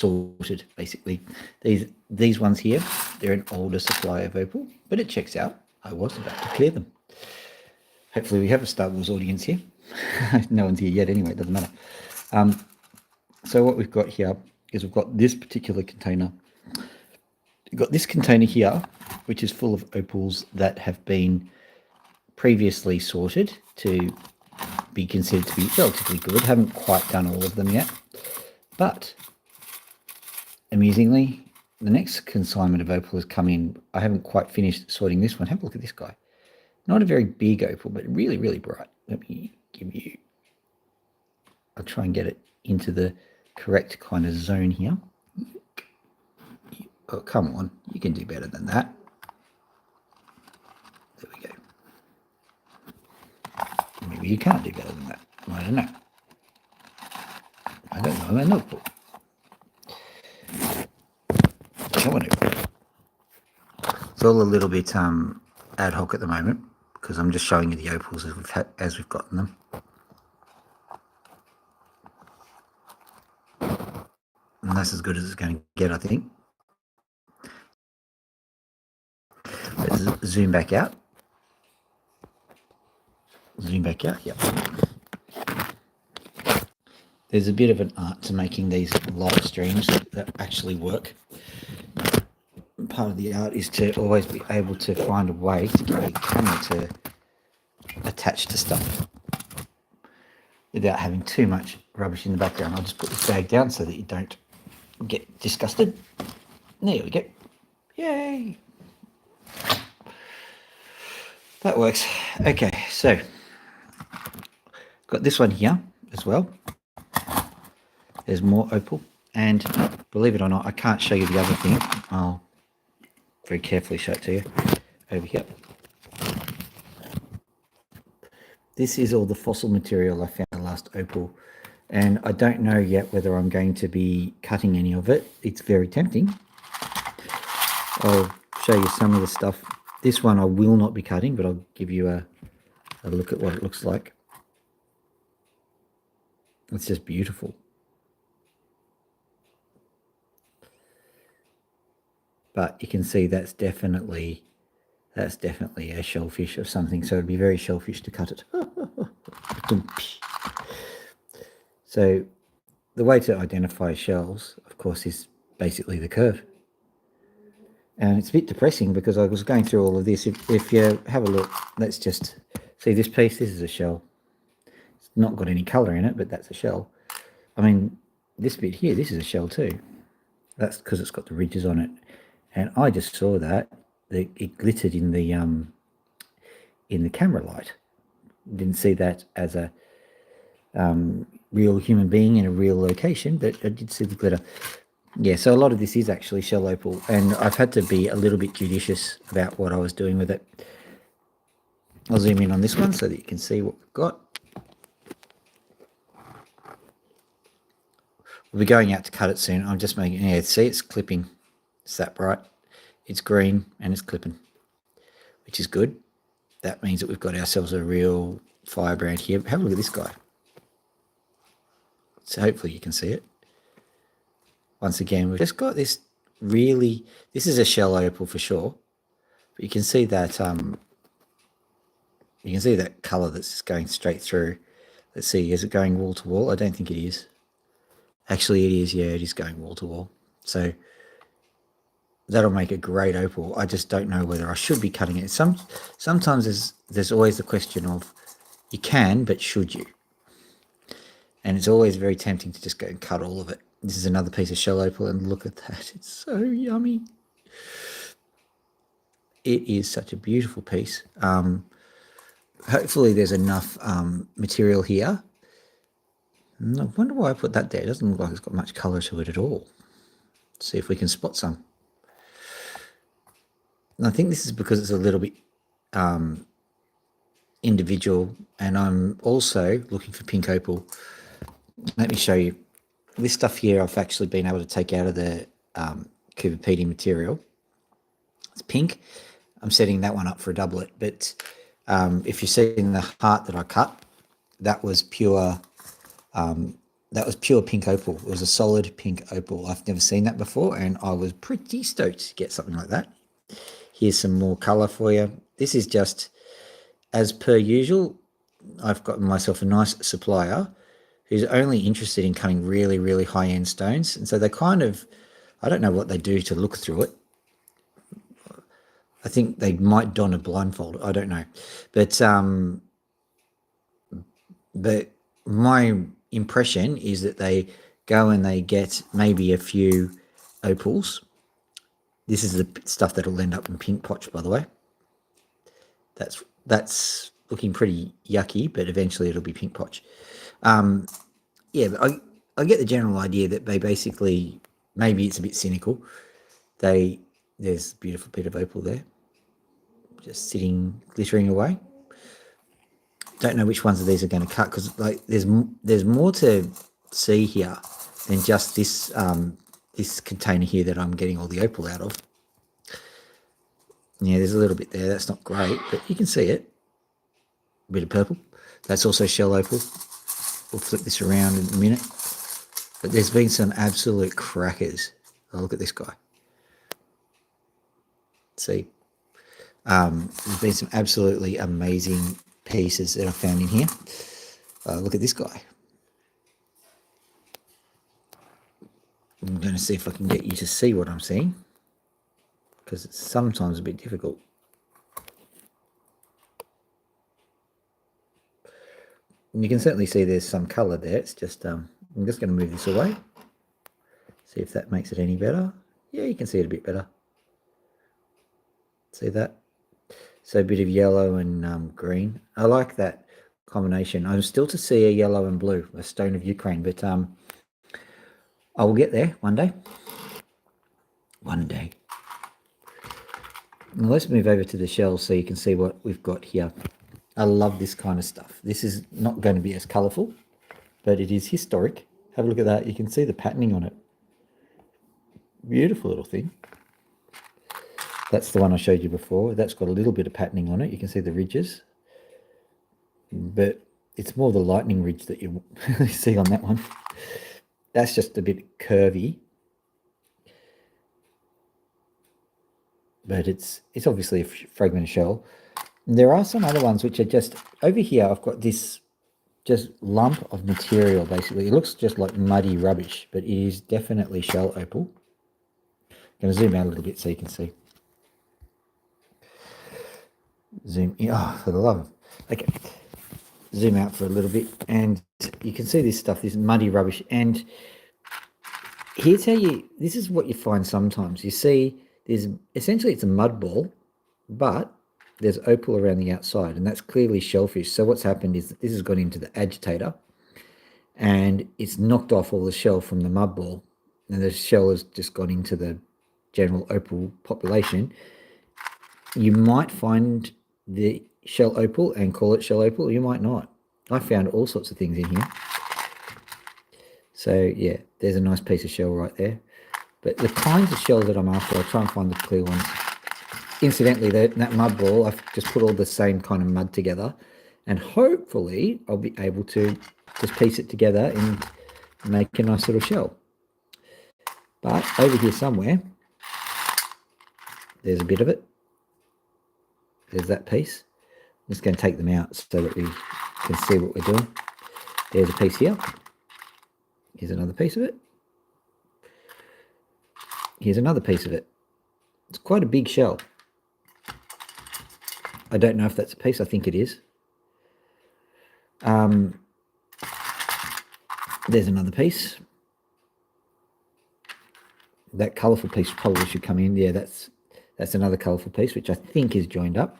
sorted, basically. These ones here, they're an older supply of opal, but it checks out. I was about to clear them. Hopefully we have a Star Wars audience here. No one's here yet anyway, it doesn't matter. So what we've got here is we've got this particular container. We've got this container here, which is full of opals that have been previously sorted to be considered to be relatively good. Haven't quite done all of them yet. But amusingly, the next consignment of opal has come in. I haven't quite finished sorting this one. Have a look at this guy. Not a very big opal, but really, really bright. Let me give you... I'll try and get it into the correct kind of zone here. Oh, come on. You can do better than that. There we go. Maybe you can't do better than that. I don't know. I don't know my notebook. Come on over. It's all a little bit ad hoc at the moment because I'm just showing you the opals as we've gotten them. And that's as good as it's going to get, I think. Let's zoom back out. Zoom back out, yep. There's a bit of an art to making these live streams that actually work. Part of the art is to always be able to find a way to get a camera to attach to stuff without having too much rubbish in the background. I'll just put this bag down so that you don't get disgusted. There we go. Yay! That works. Okay, so got this one here as well. There's more opal, and believe it or not, I can't show you the other thing. I'll very carefully show it to you over here. This is all the fossil material I found in the last opal, and I don't know yet whether I'm going to be cutting any of it. It's very tempting. I'll show you some of the stuff. This one I will not be cutting, but I'll give you a look at what it looks like. It's just beautiful. But you can see that's definitely a shellfish or something, so it'd be very shellfish to cut it. So the way to identify shells, of course, is basically the curve. And it's a bit depressing because I was going through all of this. If you have a look, let's just see this piece. This is a shell. It's not got any colour in it, but that's a shell. I mean, this bit here, this is a shell too. That's because it's got the ridges on it. And I just saw that it glittered in the camera light. Didn't see that as a real human being in a real location, but I did see the glitter. Yeah, so a lot of this is actually shell opal, and I've had to be a little bit judicious about what I was doing with it. I'll zoom in on this one so that you can see what we've got. We'll be going out to cut it soon. I'm just making, yeah, see, it's clipping. It's that bright. It's green and it's clipping, which is good. That means that we've got ourselves a real firebrand here. Have a look at this guy. So hopefully you can see it. Once again, we've just got this really, this is a shell opal for sure, but you can see that colour that's just going straight through. Let's see, is it going wall to wall? I don't think it is. Actually, it is. Yeah, it is going wall to wall. So that'll make a great opal. I just don't know whether I should be cutting it. Sometimes there's always the question of you can, but should you? And it's always very tempting to just go and cut all of it. This is another piece of shell opal, and look at that. It's so yummy. It is such a beautiful piece. Hopefully there's enough material here. I wonder why I put that there. It doesn't look like it's got much colour to it at all. Let's see if we can spot some. And I think this is because it's a little bit individual, and I'm also looking for pink opal. Let me show you. This stuff here I've actually been able to take out of the Cooper material. It's pink. I'm setting that one up for a doublet, but if you're seeing the heart that I cut, that was pure that was pure pink opal. It was a solid pink opal. I've never seen that before, and I was pretty stoked to get something like that. Here's some more color for you. This is just, as per usual, I've got myself a nice supplier who's only interested in cutting really, really high-end stones. And so they kind of, I don't know what they do to look through it. I think they might don a blindfold. I don't know. But my impression is that they go and they get maybe a few opals. This is the stuff that'll end up in pink potch, by the way. That's looking pretty yucky, but eventually it'll be pink potch. Yeah, but I get the general idea that they basically, maybe it's a bit cynical. There's a beautiful bit of opal there, just sitting, glittering away. Don't know which ones of these are going to cut, because like there's more to see here than just this this container here that I'm getting all the opal out of. Yeah, there's a little bit there. That's not great, but you can see it. A bit of purple. That's also shell opal. We'll flip this around in a minute. But there's been some absolute crackers. Oh, look at this guy. See? There's been some absolutely amazing pieces that I found in here. Look at this guy. I'm going to see if I can get you to see what I'm seeing, because it's sometimes a bit difficult. And you can certainly see there's some colour there. It's just, I'm just going to move this away. See if that makes it any better. Yeah, you can see it a bit better. See that? So a bit of yellow and green. I like that combination. I'm still to see a yellow and blue, a stone of Ukraine, but I will get there one day. One day. Now let's move over to the shells so you can see what we've got here. I love this kind of stuff. This is not going to be as colourful, but it is historic. Have a look at that. You can see the patterning on it. Beautiful little thing. That's the one I showed you before. That's got a little bit of patterning on it. You can see the ridges, but it's more the lightning ridge that you see on that one. That's just a bit curvy, but it's obviously a fragment of shell. And there are some other ones which are just over here. I've got this just lump of material. Basically, it looks just like muddy rubbish, but it is definitely shell opal. I'm going to zoom out a little bit so you can see. Zoom in. Oh, for the love of... Okay. Zoom out for a little bit, and you can see this stuff, this muddy rubbish. And here's how this is what you find sometimes. You see, there's essentially, it's a mud ball, but there's opal around the outside, and that's clearly shellfish. So what's happened is that this has gone into the agitator, and it's knocked off all the shell from the mud ball, and the shell has just gone into the general opal population. You might find the shell opal and call it shell opal. You might not. I found all sorts of things in here. So yeah, there's a nice piece of shell right there. But the kinds of shells that I'm after, I'll try and find the clear ones. Incidentally, that mud ball, I've just put all the same kind of mud together, and hopefully I'll be able to just piece it together and make a nice little shell. But over here somewhere, there's a bit of it. There's that piece. I'm just going to take them out so that we can see what we're doing. There's a piece here. Here's another piece of it. Here's another piece of it. It's quite a big shell. I don't know if that's a piece. I think it is. There's another piece. That colourful piece probably should come in. Yeah, that's another colourful piece, which I think is joined up.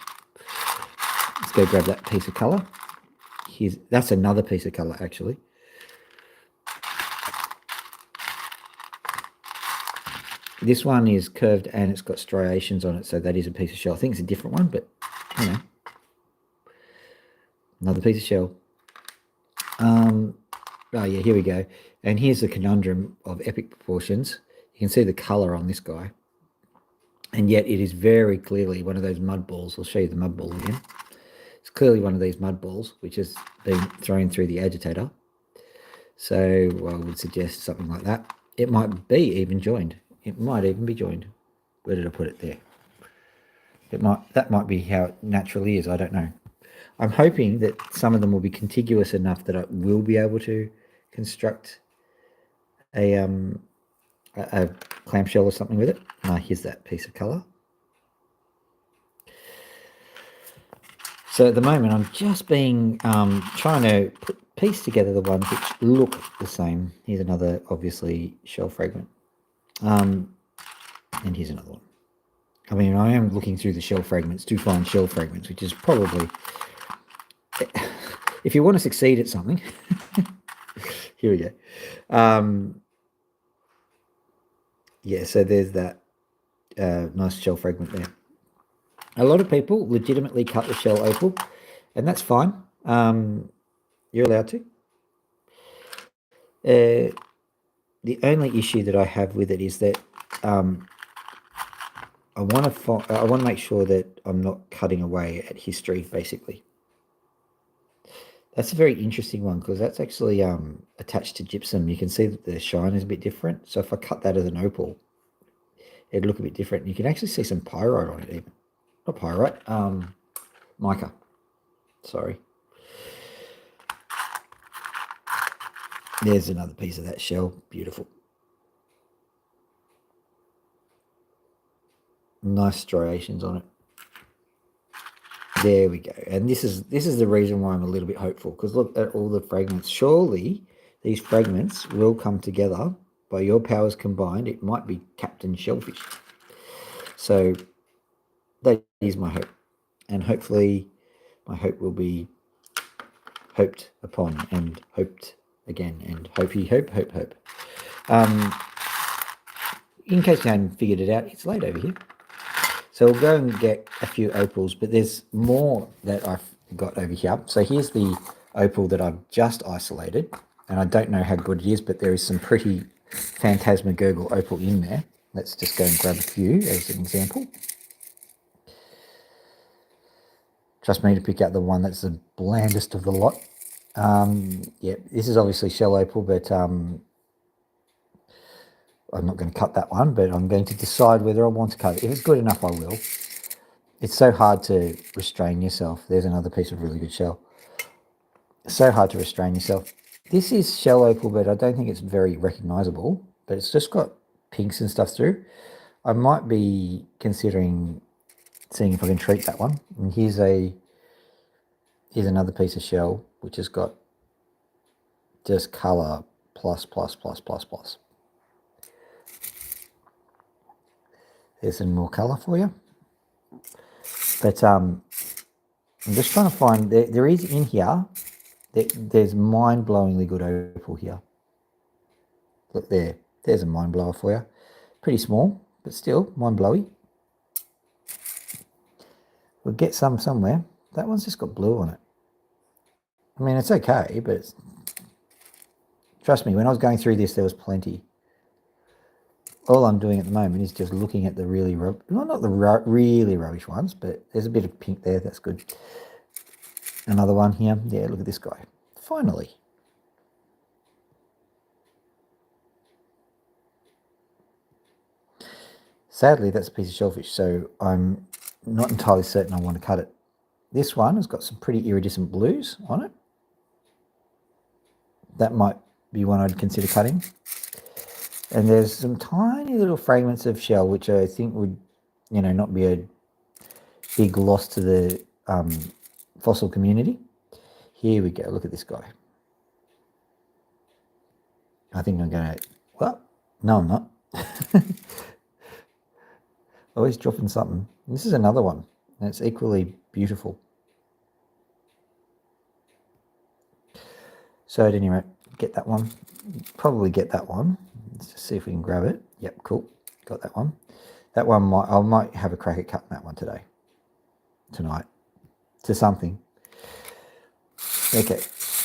Let's go grab that piece of colour. That's another piece of colour, actually. This one is curved and it's got striations on it, so that is a piece of shell. I think it's a different one, but you know, another piece of shell. Oh yeah, here we go. And here's the conundrum of epic proportions. You can see the colour on this guy, and yet it is very clearly one of those mud balls. I'll show you the mud ball again. It's clearly one of these mud balls which has been thrown through the agitator. So I would suggest something like that. It might be even joined. It might even be joined. Where did I put it there? That might be how it naturally is. I don't know. I'm hoping that some of them will be contiguous enough that I will be able to construct a clamshell or something with it. Here's that piece of colour. So at the moment, I'm just trying to piece together the ones which look the same. Here's another, obviously, shell fragment. And here's another one. I mean, I am looking through the shell fragments to find shell fragments, which is probably, if you want to succeed at something, here we go. Yeah, so there's that nice shell fragment there. A lot of people legitimately cut the shell opal, and that's fine. You're allowed to. The only issue that I have with it is that I want to make sure that I'm not cutting away at history, basically. That's a very interesting one because that's actually attached to gypsum. You can see that the shine is a bit different. So if I cut that as an opal, it'd look a bit different. You can actually see some pyrite on it even. Not pyrite, mica. Sorry. There's another piece of that shell. Beautiful. Nice striations on it. There we go. And this is the reason why I'm a little bit hopeful, because look at all the fragments. Surely these fragments will come together by your powers combined. It might be Captain Shellfish. So that is my hope. And hopefully my hope will be hoped upon and hoped again and hope. In case you hadn't figured it out, it's late over here. So we'll go and get a few opals, but there's more that I've got over here. So here's the opal that I've just isolated, and I don't know how good it is, but there is some pretty phantasmagorical opal in there. Let's just go and grab a few as an example. Trust me to pick out the one that's the blandest of the lot. Yeah, this is obviously shell opal, but I'm not going to cut that one, but I'm going to decide whether I want to cut it. If it's good enough, I will. It's so hard to restrain yourself. There's another piece of really good shell. So hard to restrain yourself. This is shell opal, but I don't think it's very recognizable, but it's just got pinks and stuff through. I might be considering seeing if I can treat that one. And here's another piece of shell, which has got just color plus. There's some more color for you. But I'm just trying to find, there is in here, there's mind-blowingly good opal here. Look there, there's a mind blower for you. Pretty small, but still mind-blowy. We'll get some somewhere. That one's just got blue on it. I mean, it's okay, but trust me, when I was going through this, there was plenty. All I'm doing at the moment is just looking at the really, not the really rubbish ones, but there's a bit of pink there. That's good. Another one here. Yeah, look at this guy. Finally. Sadly, that's a piece of shellfish, so I'm not entirely certain I want to cut it. This one has got some pretty iridescent blues on it. That might be one I'd consider cutting. And there's some tiny little fragments of shell, which I think would, not be a big loss to the fossil community. Here we go. Look at this guy. I think I'm going to, well, no, I'm not. Always dropping something. This is another one, and it's equally beautiful. So at any rate, get that one. Probably get that one. Let's just see if we can grab it. Yep, cool. Got that one. That one I might have a crack at cutting that one tonight, to something. Okay,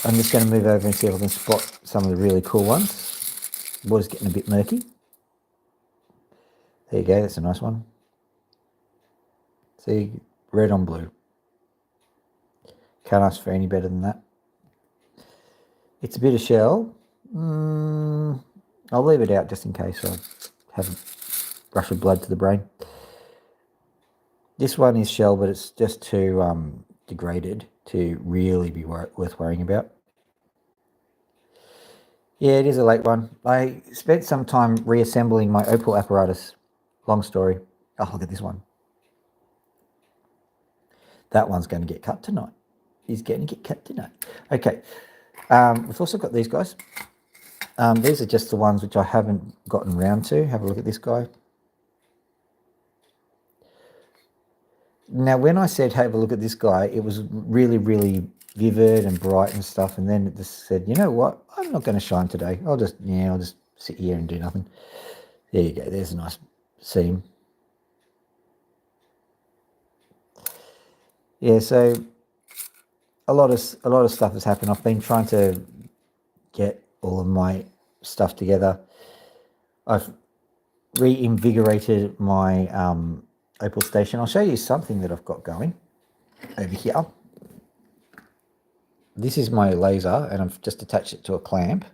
I'm just going to move over and see if I can spot some of the really cool ones. Water's getting a bit murky. There you go, that's a nice one. See, red on blue. Can't ask for any better than that. It's a bit of shell, I'll leave it out just in case I have a rush of blood to the brain. This one is shell, but it's just too degraded to really be worth worrying about. Yeah, it is a late one. I spent some time reassembling my opal apparatus. Long story. Oh, look at this one. That one's going to get cut tonight. He's going to get cut tonight. Okay. We've also got these guys. These are just the ones which I haven't gotten round to. Have a look at this guy. Now, when I said have a look at this guy, it was really, really vivid and bright and stuff. And then it just said, you know what? I'm not going to shine today. I'll just sit here and do nothing. There you go. There's a nice seam. Yeah, so a lot of stuff has happened. I've been trying to get all of my stuff together. I've reinvigorated my opal station. I'll show you something that I've got going over here. This is my laser, and I've just attached it to a clamp.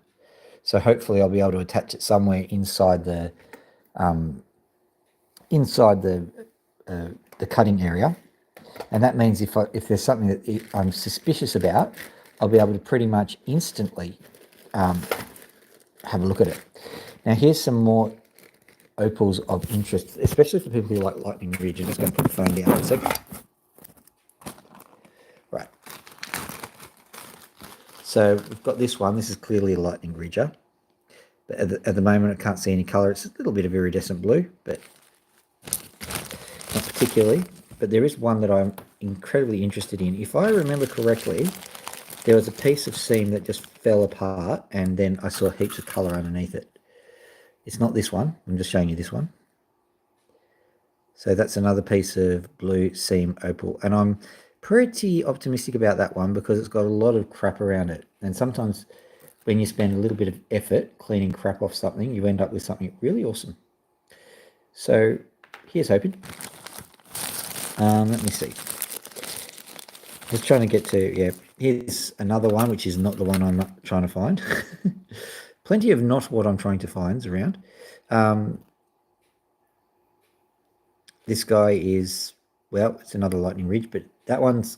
So hopefully I'll be able to attach it somewhere inside the cutting area. And that means if there's something that I'm suspicious about, I'll be able to pretty much instantly have a look at it. Now here's some more opals of interest, especially for people who like lightning ridge. I'm just going to put the phone down for a second. Right. So we've got this one. This is clearly a lightning ridger. But at the moment I can't see any colour. It's a little bit of iridescent blue, but not particularly. But there is one that I'm incredibly interested in. If I remember correctly, there was a piece of seam that just fell apart, and then I saw heaps of colour underneath it. It's not this one. I'm just showing you this one. So that's another piece of blue seam opal. And I'm pretty optimistic about that one because it's got a lot of crap around it. And sometimes when you spend a little bit of effort cleaning crap off something, you end up with something really awesome. So here's hoping. Let me see. Just trying to get to, yeah, here's another one, which is not the one I'm not trying to find. Plenty of not what I'm trying to find around. This guy is, well, it's another lightning ridge, but that one's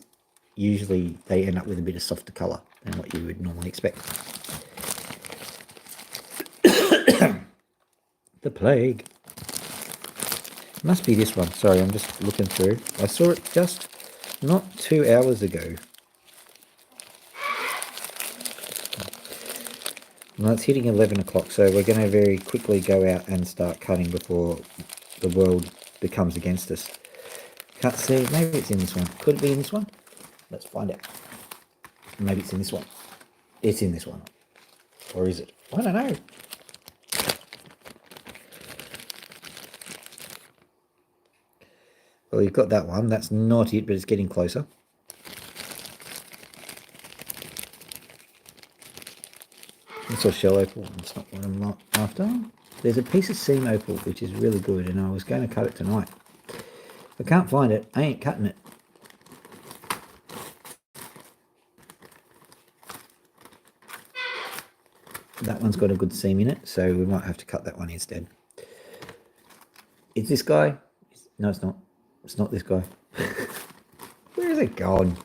usually, they end up with a bit of softer colour than what you would normally expect. The plague. Must be this one. Sorry, I'm just looking through. I saw it just not 2 hours ago. Well, it's hitting 11 o'clock, so we're going to very quickly go out and start cutting before the world becomes against us. Can't see. Maybe it's in this one. Could it be in this one? Let's find out. Maybe it's in this one. It's in this one. Or is it? I don't know. Well, you've got that one. That's not it, but it's getting closer. It's all shell opal. That's not what I'm after. There's a piece of seam opal, which is really good, and I was going to cut it tonight. If I can't find it, I ain't cutting it. That one's got a good seam in it, so we might have to cut that one instead. Is this guy? No, it's not. It's not this guy. Where is it gone?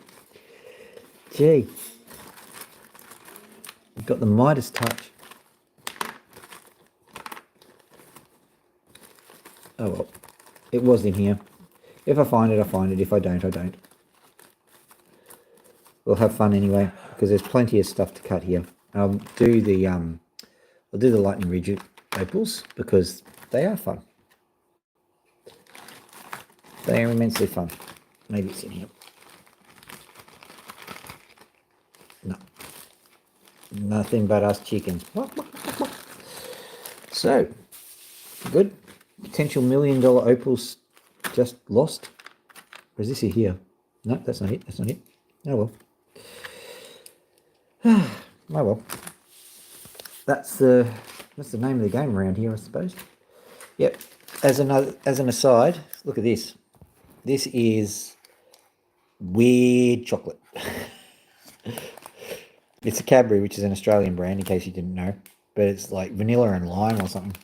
Gee. You've got the Midas touch. Oh well. It was in here. If I find it, I find it. If I don't, I don't. We'll have fun anyway, because there's plenty of stuff to cut here. I'll do the lightning ridge opals because they are fun. They are immensely fun. Maybe it's in here. No. Nothing but us chickens. So, good. Potential $1 million opals just lost. Or is this it here? No, that's not it. That's not it. Oh well. Oh well. That's the name of the game around here, I suppose. Yep. As an aside, look at this. This is weird chocolate. It's a Cadbury, which is an Australian brand, in case you didn't know. But it's like vanilla and lime or something.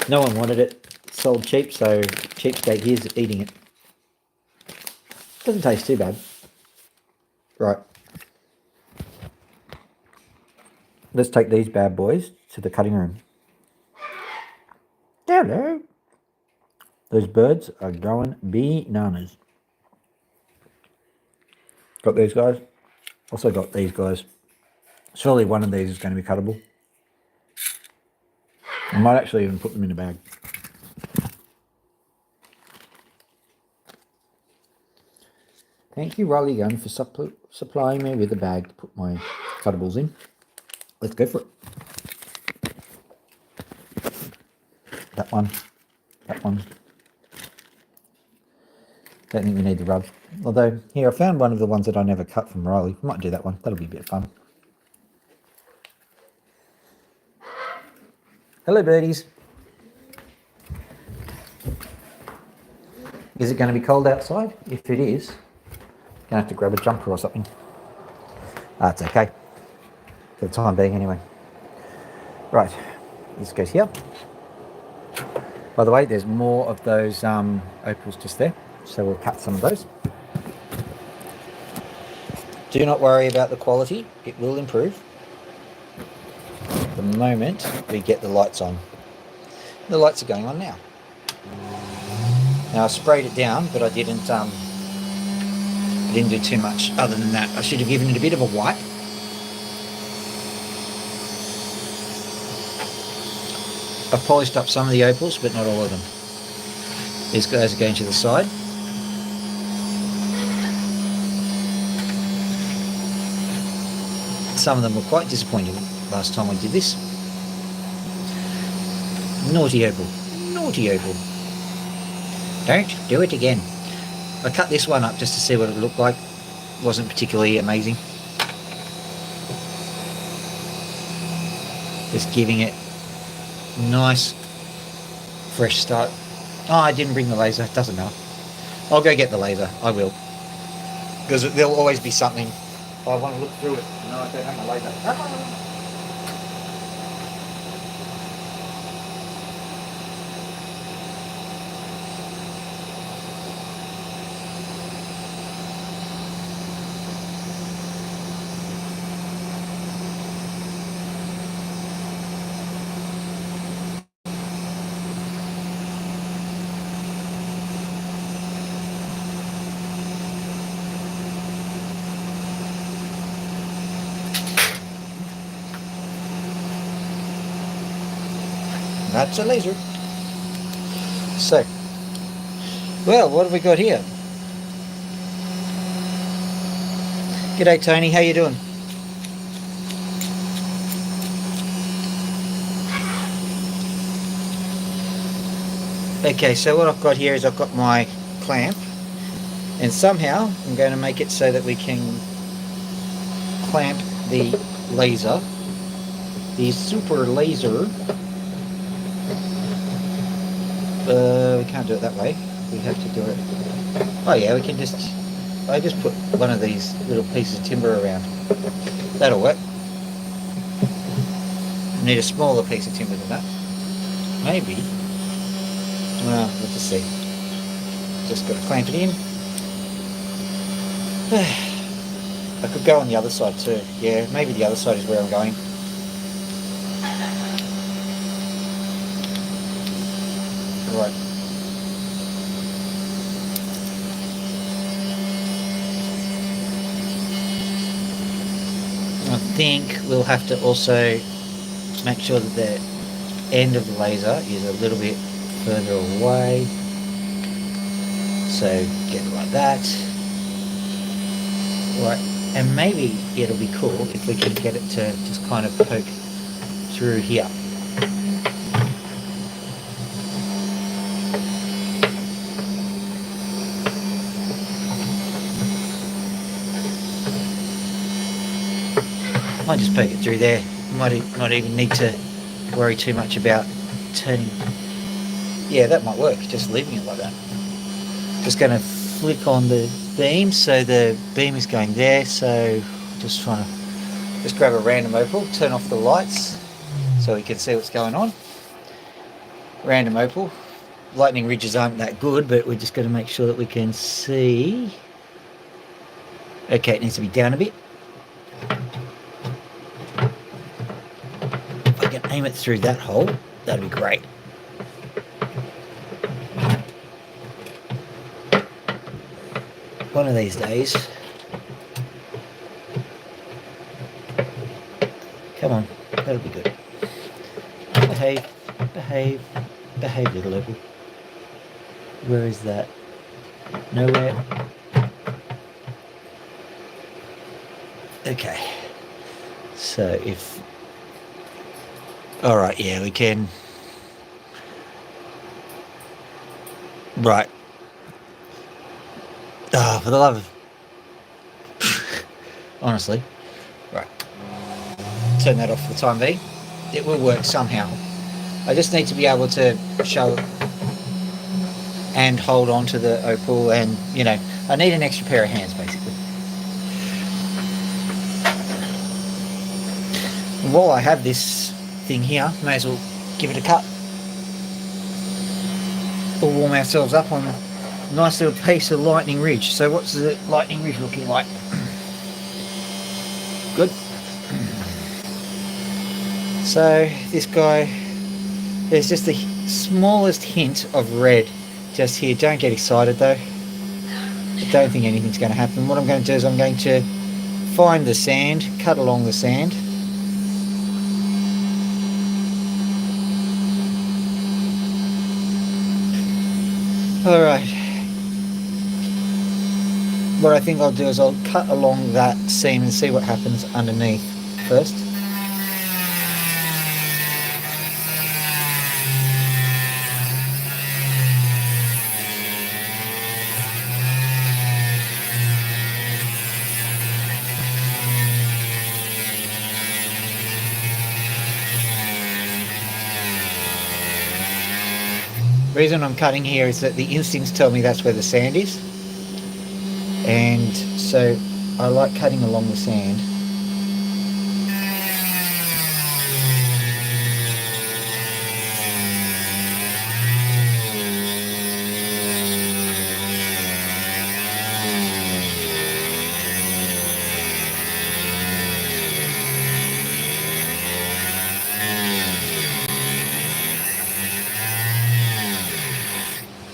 No one wanted it. Sold cheap, so cheapskate here's eating it. Doesn't taste too bad. Right. Let's take these bad boys to the cutting room. Hello. Those birds are going bananas. Got these guys. Also got these guys. Surely one of these is going to be cuttable. I might actually even put them in a bag. Thank you, Riley Gunn, for supplying me with a bag to put my cuttables in. Let's go for it. That one. That one. Don't think we need the rub. Although, here, I found one of the ones that I never cut from Riley. Might do that one. That'll be a bit of fun. Hello, birdies. Is it going to be cold outside? If it is, I'm going to have to grab a jumper or something. That's okay. For the time being, anyway. Right. This goes here. By the way, there's more of those opals just there. So we'll cut some of those. Do not worry about the quality. It will improve the moment we get the lights on. The lights are going on now. Now I sprayed it down, but I didn't do too much other than that. I should have given it a bit of a wipe. I've polished up some of the opals, but not all of them. These guys are going to the side. Some of them were quite disappointing last time I did this. Naughty opal. Naughty opal. Don't do it again. I cut this one up just to see what it looked like. It wasn't particularly amazing. Just giving it a nice fresh start. Oh, I didn't bring the laser. Doesn't matter. I'll go get the laser. I will. Because there'll always be something. I want to look through it. No, I don't have my laser. That's a laser. So, well, what have we got here? G'day, Tony. How you doing? Okay, so what I've got here is I've got my clamp, and somehow I'm going to make it so that we can clamp the laser, the super laser. We can't do it that way. We have to do it. Oh yeah, we can just. I just put one of these little pieces of timber around. That'll work. Need a smaller piece of timber than that. Maybe. Well, let's just see. Just got to clamp it in. I could go on the other side too. Yeah, maybe the other side is where I'm going. Right. I think we'll have to also make sure that the end of the laser is a little bit further away. So get it like that. Right, and maybe it'll be cool if we can get it to just kind of poke through here. Might just poke it through there. Might not even need to worry too much about turning. Yeah, that might work, just leaving it like that. Just going to flick on the beam, so the beam is going there, so just trying to Just grab a random opal, turn off the lights so we can see what's going on. Random opal. Lightning ridges aren't that good, but we're just going to make sure that we can see. Okay, it needs to be down a bit. If I can aim it through that hole, that'd be great. One of these days. Come on, that'll be good. Behave, behave, behave, little opal. Where is that? Nowhere. Okay. So if... Alright, yeah, we can... Right. Oh, for the love of... Honestly. Right. Turn that off for the time being. It will work somehow. I just need to be able to show and hold on to the opal, and, you know, I need an extra pair of hands, basically. And while I have this thing here, may as well give it a cut. We'll warm ourselves up on a nice little piece of lightning ridge. So what's the lightning ridge looking like? Good. So this guy, there's just the smallest hint of red just here. Don't get excited though. I don't think anything's going to happen. What I'm going to do is I'm going to find the sand, cut along the sand. Alright. What I think I'll do is I'll cut along that seam and see what happens underneath first. The reason I'm cutting here is that the instincts tell me that's where the sand is, and so I like cutting along the sand.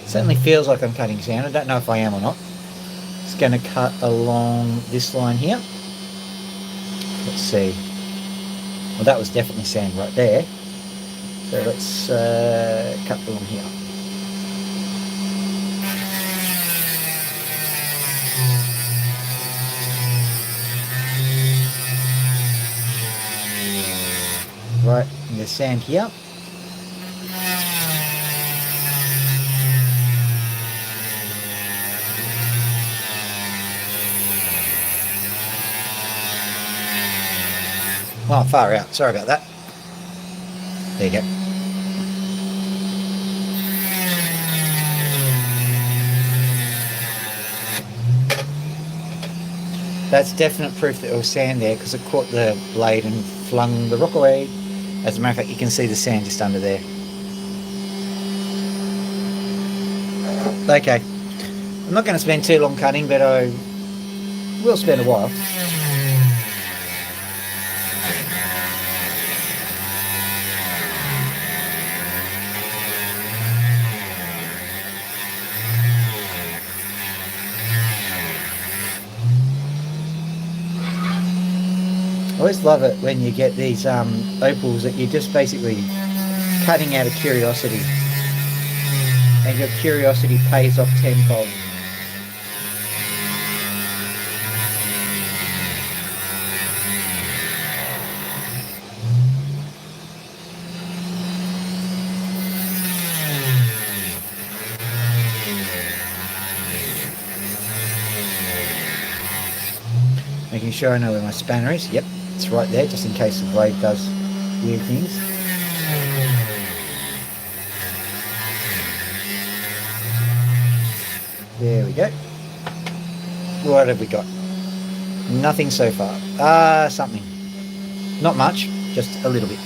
Certainly feels like I'm cutting sand. I don't know if I am or not. It's going to cut along this line here. Let's see. Well, that was definitely sand right there. So let's cut along here. Right, and there's sand here. Oh, far out. Sorry about that. There you go. That's definite proof that it was sand there, because it caught the blade and flung the rock away. As a matter of fact, you can see the sand just under there. Okay. I'm not going to spend too long cutting, but I will spend a while. I always love it when you get these opals that you're just basically cutting out of curiosity, and your curiosity pays off tenfold. Making sure I know where my spanner is. Yep, it's right there, just in case the blade does weird things. There we go. What have we got? Nothing so far. Something. Not much, just a little bit.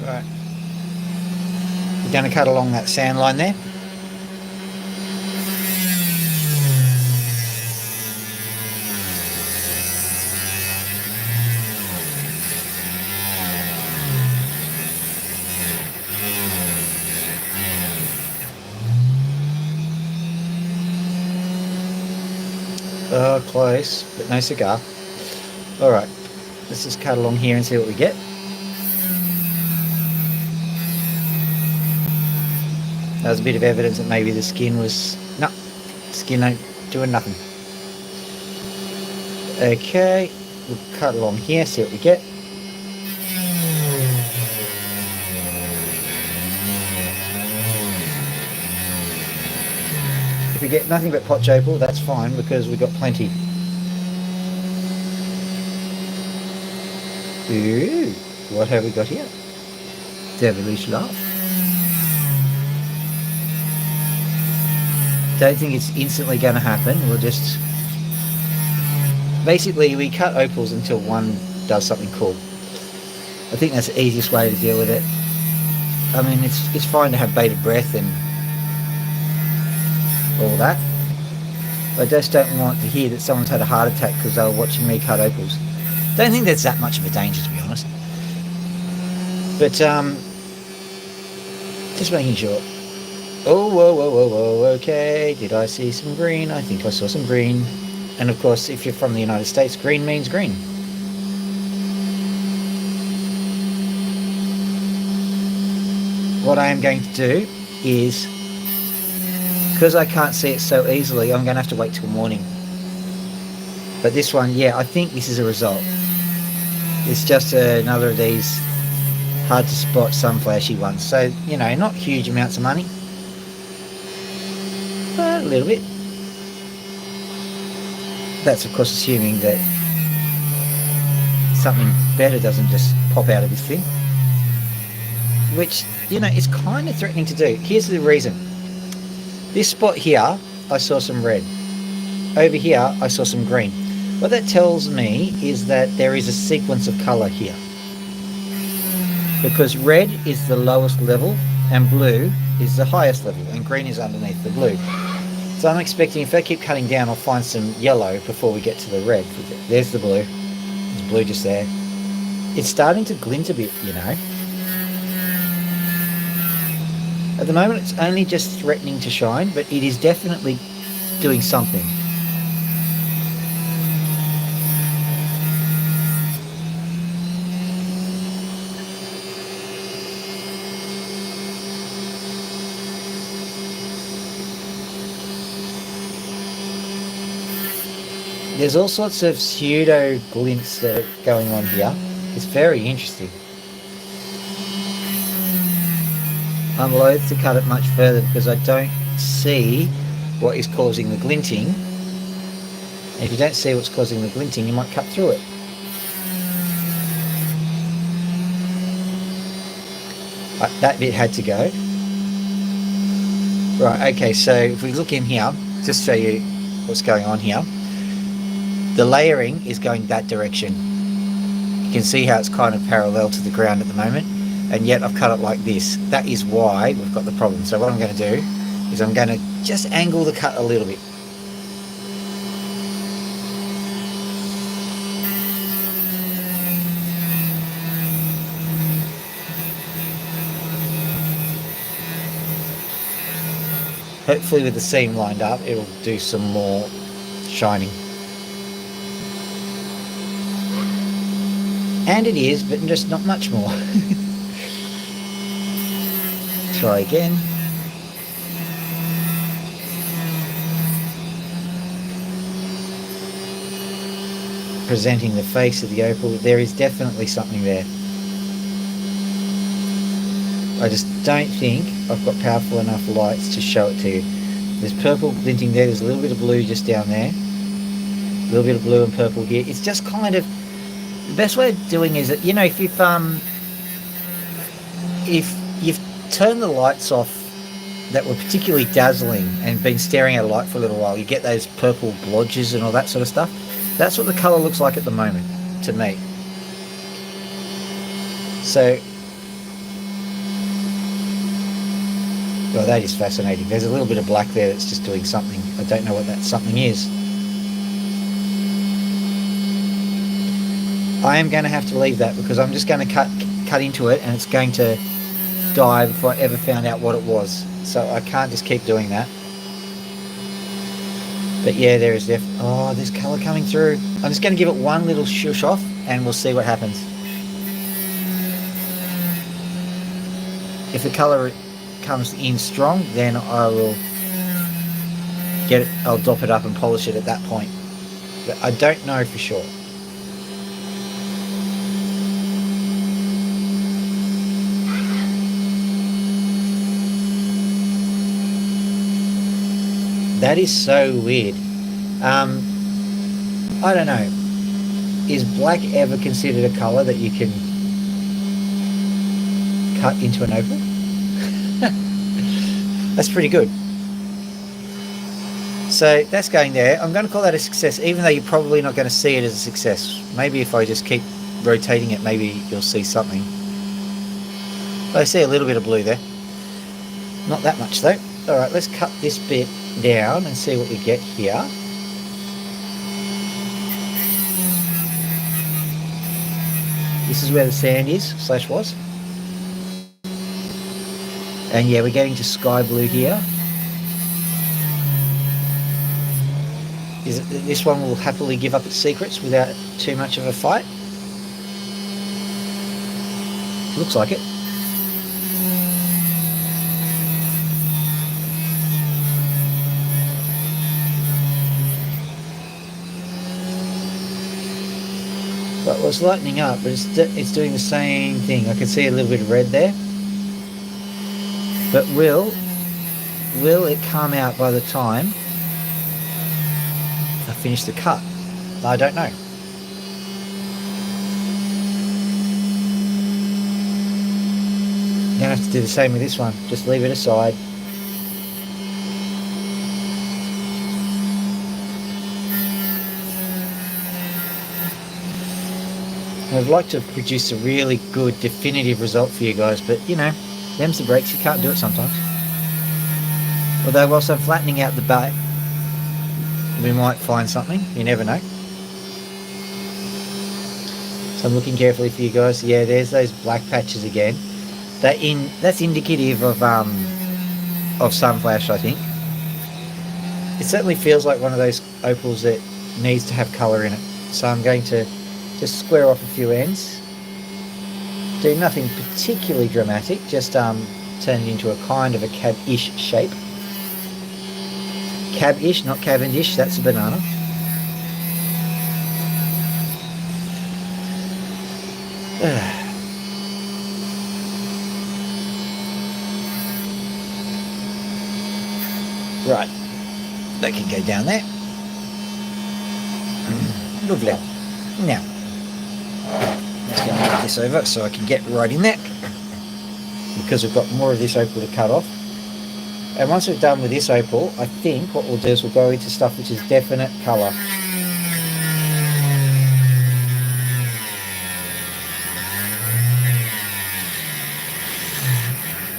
Right. We're going to cut along that sand line there. Oh, close, but no cigar. All right, let's just cut along here and see what we get. That was a bit of evidence that maybe the skin was... No, skin ain't doing nothing. Okay, we'll cut along here, see what we get. If we get nothing but potch opal, that's fine because we've got plenty. Ooh, what have we got here? Devilish laugh. Don't think it's instantly going to happen. We'll just... Basically, we cut opals until one does something cool. I think that's the easiest way to deal with it. I mean, it's fine to have bated breath and all that. I just don't want to hear that someone's had a heart attack because they were watching me cut opals. Don't think there's that much of a danger, to be honest. But, just making sure. Oh, whoa, whoa, whoa, whoa, okay. Did I see some green? I think I saw some green. And of course, if you're from the United States, green means green. What I am going to do is, because I can't see it so easily, I'm going to have to wait till morning. But this one, yeah, I think this is a result. It's just another of these hard to spot, some flashy ones. So, you know, not huge amounts of money, but a little bit. That's of course assuming that something better doesn't just pop out of this thing, which, you know, is kind of threatening to do. Here's the reason. This spot here, I saw some red. Over here, I saw some green. What that tells me is that there is a sequence of colour here. Because red is the lowest level and blue is the highest level and green is underneath the blue. So I'm expecting if I keep cutting down, I'll find some yellow before we get to the red. There's the blue. There's blue just there. It's starting to glint a bit, you know. At the moment, it's only just threatening to shine, but it is definitely doing something. There's all sorts of pseudo glints that are going on here. It's very interesting. I'm loath to cut it much further because I don't see what is causing the glinting. And if you don't see what's causing the glinting, you might cut through it. That bit had to go. Right, okay, so if we look in here, just show you what's going on here. The layering is going that direction. You can see how it's kind of parallel to the ground at the moment, and yet I've cut it like this. That is why we've got the problem. So what I'm going to do is I'm going to just angle the cut a little bit. Hopefully with the seam lined up, it'll do some more shining. And it is, but just not much more. Try again. Presenting the face of the opal, there is definitely something there. I just don't think I've got powerful enough lights to show it to you. There's purple glinting there, there's a little bit of blue just down there. A little bit of blue and purple here. It's just kind of, the best way of doing is that, you know, if you've turned the lights off that were particularly dazzling and been staring at a light for a little while, you get those purple blotches and all that sort of stuff. That's what the colour looks like at the moment, to me. So, well, that is fascinating. There's a little bit of black there that's just doing something. I don't know what that something is. I am going to have to leave that because I'm just going to cut into it and it's going to die before I ever found out what it was. So I can't just keep doing that. But yeah, there is oh, there's colour coming through. I'm just going to give it one little shush off and we'll see what happens. If the colour comes in strong, then I will get it, I'll dop it up and polish it at that point. But I don't know for sure. That is so weird. I don't know. Is black ever considered a colour that you can cut into an opal? That's pretty good. So that's going there. I'm going to call that a success, even though you're probably not going to see it as a success. Maybe if I just keep rotating it, maybe you'll see something. I see a little bit of blue there. Not that much though. Alright, let's cut this bit down and see what we get here. This is where the sand is, / was. And yeah, we're getting to sky blue here. This one will happily give up its secrets without too much of a fight. Looks like it. But it's lightening up, but it's doing the same thing. I can see a little bit of red there. But will it come out by the time I finish the cut? I don't know. I'm going to have to do the same with this one. Just leave it aside. I'd like to produce a really good definitive result for you guys, but you know, them's the breaks, you can't do it sometimes. Although whilst I'm flattening out the back, we might find something, you never know. So I'm looking carefully for you guys. Yeah, there's those black patches again. That's indicative of sunflash, I think. It certainly feels like one of those opals that needs to have colour in it. So I'm going to just square off a few ends. Do nothing particularly dramatic, just turn it into a kind of a cab-ish shape. Cab-ish, not Cavendish, that's a banana. Right, that can go down there. Lovely. Now, let's go and move this over so I can get right in there, because we've got more of this opal to cut off. And once we're done with this opal, I think what we'll do is we'll go into stuff which is definite colour.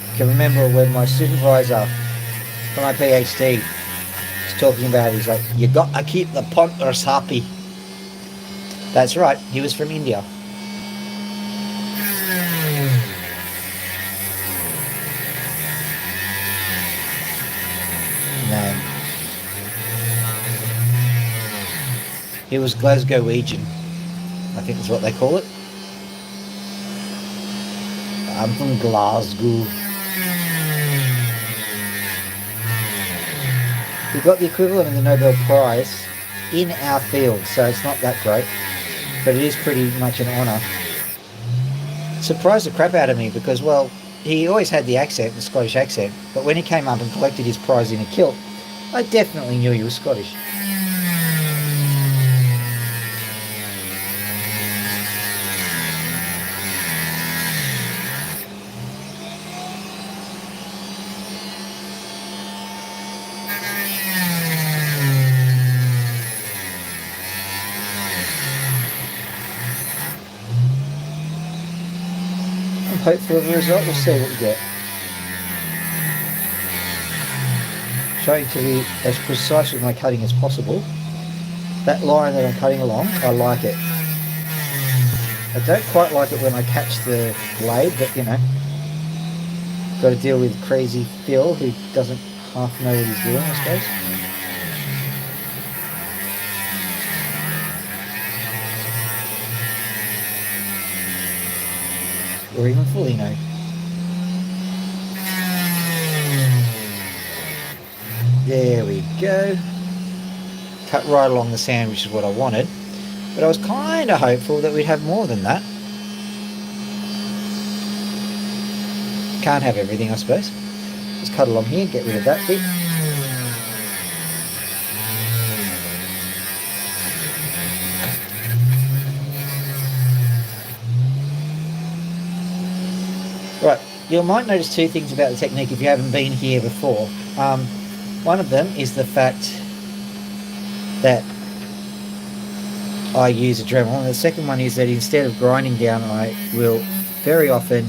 I can remember when my supervisor for my PhD was talking about, he's like, you got to keep the punters happy. That's right, he was from India. No. He was Glasgowian, I think that's what they call it. I'm from Glasgow. We got the equivalent of the Nobel Prize in our field, so it's not that great, but it is pretty much an honour. Surprised the crap out of me because, well, he always had the accent, the Scottish accent, but when he came up and collected his prize in a kilt, I definitely knew he was Scottish. I'm hopeful of the result. We'll see what we get. Trying to be as precise with my cutting as possible. That line that I'm cutting along, I like it. I don't quite like it when I catch the blade, but you know, got to deal with crazy Phil who doesn't half know what he's doing, I suppose. Or even fully know. There we go. Cut right along the sand, which is what I wanted. But I was kind of hopeful that we'd have more than that. Can't have everything, I suppose. Just cut along here, get rid of that bit. Right, you might notice two things about the technique if you haven't been here before. One of them is the fact that I use a Dremel, and the second one is that instead of grinding down, I will very often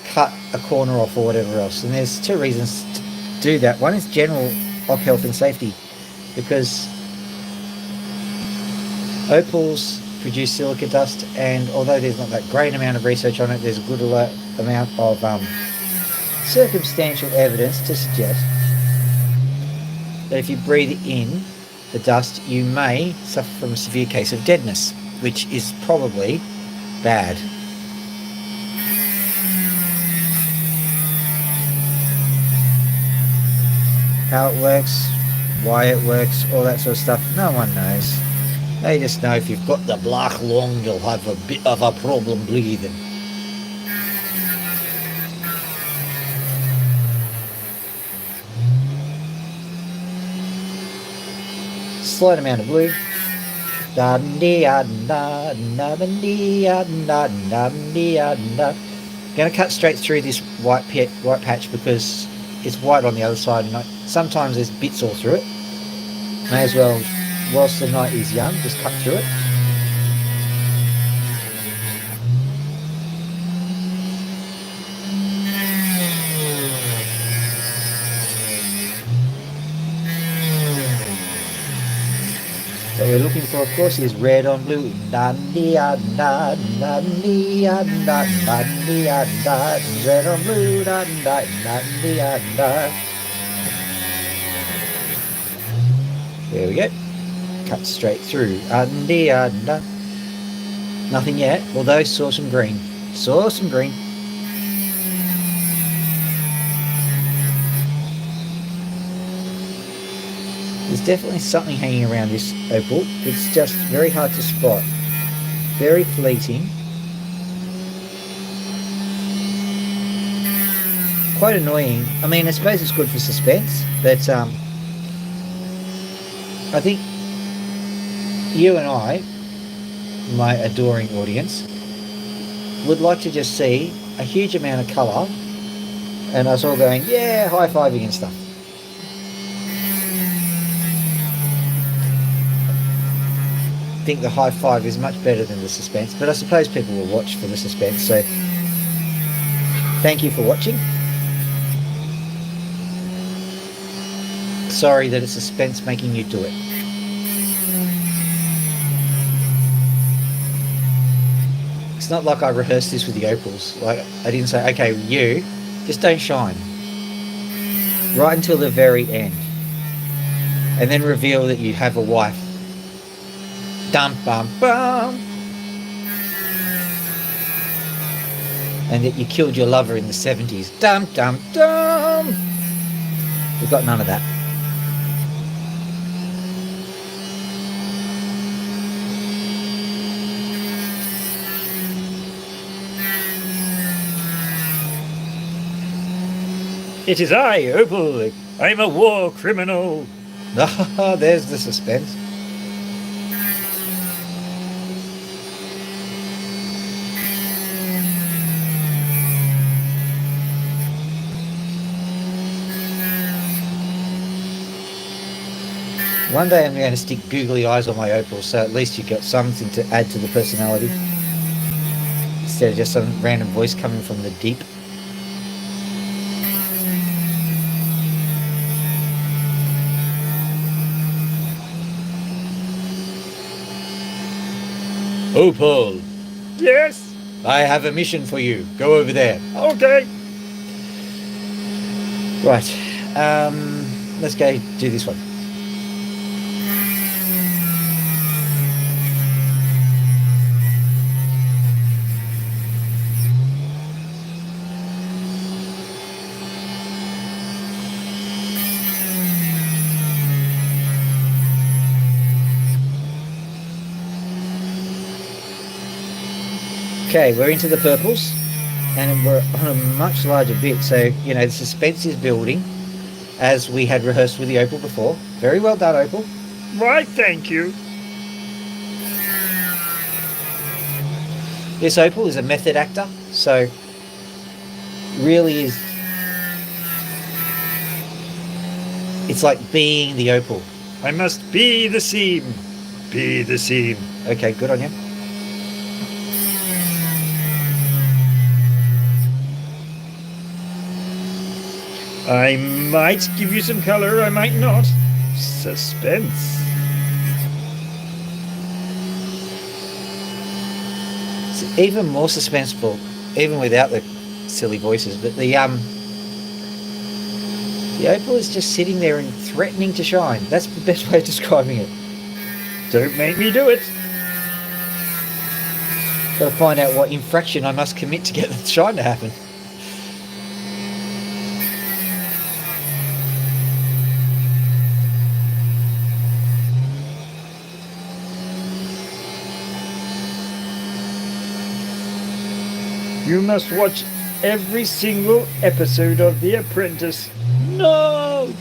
cut a corner off or whatever else. And there's two reasons to do that. One is general op health and safety, because opals produce silica dust, and although there's not that great amount of research on it, there's a good amount of circumstantial evidence to suggest that if you breathe in the dust, you may suffer from a severe case of deadness, which is probably bad. How it works, why it works, all that sort of stuff, no one knows. They just know if you've got the black lung, you'll have a bit of a problem breathing. Slight amount of blue. Gonna cut straight through this white patch because it's white on the other side, and sometimes there's bits all through it. May as well, whilst the night is young, just cut through it. What we're looking for, of course, is red on blue. Red on blue. There we go. Cut straight through. Nothing yet, although saw some green. Saw some green. There's definitely something hanging around this opal. It's just very hard to spot. Very fleeting. Quite annoying. I mean, I suppose it's good for suspense, but I think you and I, my adoring audience, would like to just see a huge amount of colour and us all going, yeah, high-fiving and stuff. I think the high five is much better than the suspense, but I suppose people will watch for the suspense, so thank you for watching. Sorry that it's suspense making you do it. It's not like I rehearsed this with the opals. Like, I didn't say, okay, you just don't shine right until the very end, and then reveal that you have a wife. Dum bum bum. And that you killed your lover in the 70s. Dum dum dum. We've got none of that. It is I, Opal. I'm a war criminal. Ah, there's the suspense. One day I'm going to stick googly eyes on my opal, so at least you've got something to add to the personality. Instead of just some random voice coming from the deep. Opal, Yes? I have a mission for you. Go over there. Okay. Right. Let's go do this one. Okay, we're into the purples, and we're on a much larger bit. So, the suspense is building, as we had rehearsed with the opal before. Very well done, opal. Right, thank you. This opal is a method actor, so really is. It's like being the opal. I must be the seam. Be the seam. Okay, good on you. I might give you some colour, I might not. Suspense. It's even more suspenseful, even without the silly voices. But the opal is just sitting there and threatening to shine. That's the best way of describing it. Don't make me do it. Got to find out what infraction I must commit to get the shine to happen. You must watch every single episode of The Apprentice. No!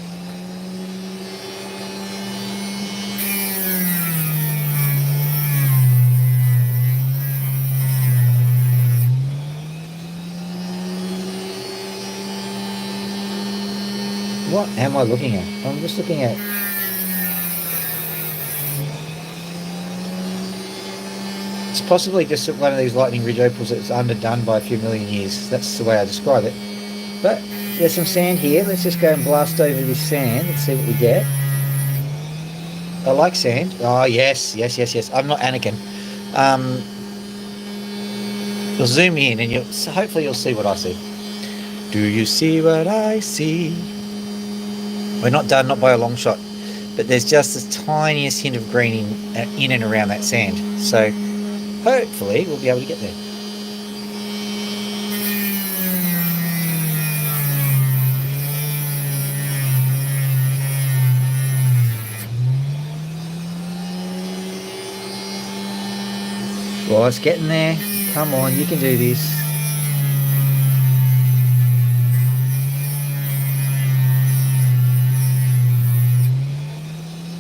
What am I looking at? I'm just looking at... It's possibly just one of these lightning ridge opals that's underdone by a few million years. That's the way I describe it. But there's some sand here. Let's just go and blast over this sand and see what we get. I like sand. Oh, yes. I'm not Anakin. You'll zoom in and hopefully you'll see what I see. Do you see what I see? We're not done, not by a long shot, but there's just the tiniest hint of green in and around that sand. So hopefully we'll be able to get there. Well, it's getting there. Come on, you can do this.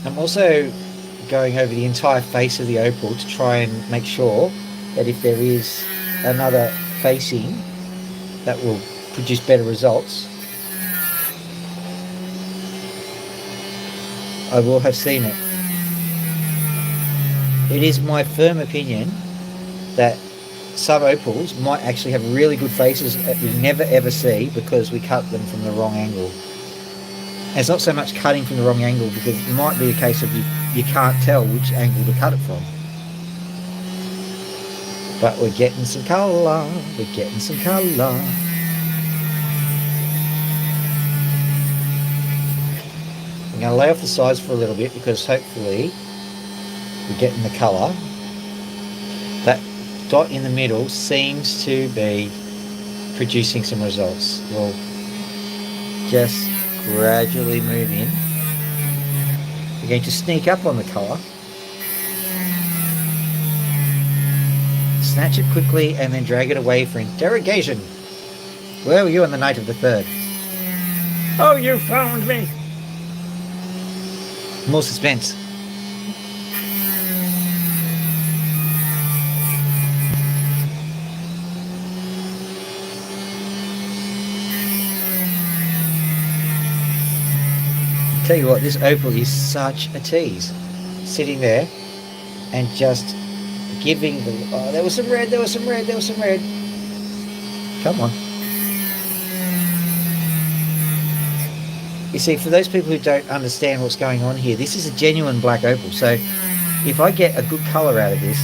I'm also going over the entire face of the opal to try and make sure that if there is another facing that will produce better results, I will have seen it. It is my firm opinion that some opals might actually have really good faces that we never ever see because we cut them from the wrong angle. And it's not so much cutting from the wrong angle, because it might be a case of you can't tell which angle to cut it from. But we're getting some colour. We're getting some colour. I'm going to lay off the sides for a little bit because hopefully we're getting the colour. That dot in the middle seems to be producing some results. We'll just gradually move in. We're going to sneak up on the colour, snatch it quickly, and then drag it away for interrogation. Where were you on the night of the 3rd? Oh, you found me! More suspense. Tell you what, this opal is such a tease. Sitting there and just giving the... Oh, there was some red, there was some red, there was some red. Come on. You see, for those people who don't understand what's going on here, this is a genuine black opal. So if I get a good colour out of this,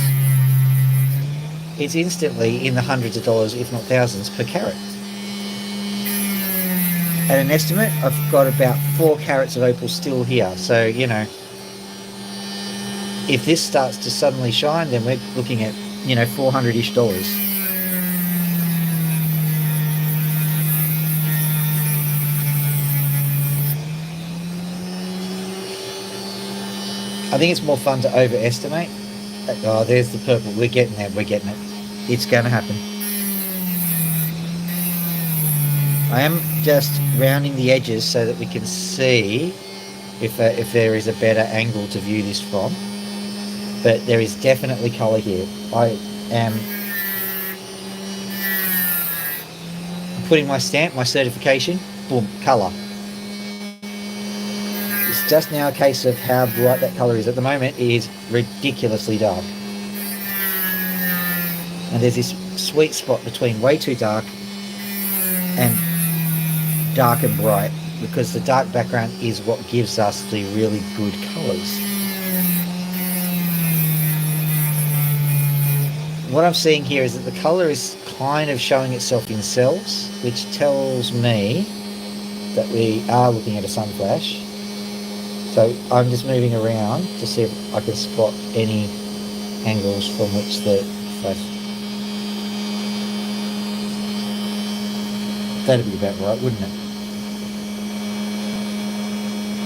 it's instantly in the hundreds of dollars, if not thousands, per carat. At an estimate, I've got about 4 carats of opal still here. So, you know, if this starts to suddenly shine, then we're looking at, you know, $400-ish. I think it's more fun to overestimate. Oh, there's the purple. We're getting there. We're getting it. It's going to happen. I am just rounding the edges so that we can see if there is a better angle to view this from. But there is definitely colour here. I am putting my stamp, my certification. Boom, colour. It's just now a case of how bright that colour is. At the moment, it is ridiculously dark. And there's this sweet spot between way too dark and dark and bright, because the dark background is what gives us the really good colours. What I'm seeing here is that the colour is kind of showing itself in cells, which tells me that we are looking at a sun flash. So I'm just moving around to see if I can spot any angles from which the flash... That'd be about right, wouldn't it?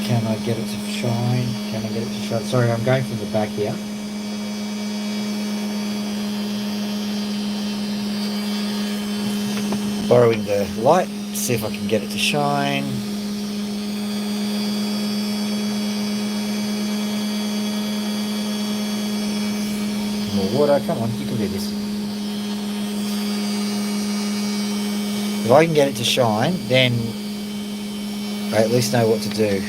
Can I get it to shine? Can I get it to shine? Sorry, I'm going from the back here. Borrowing the light, see if I can get it to shine. More water, come on, you can do this. If I can get it to shine, then I at least know what to do.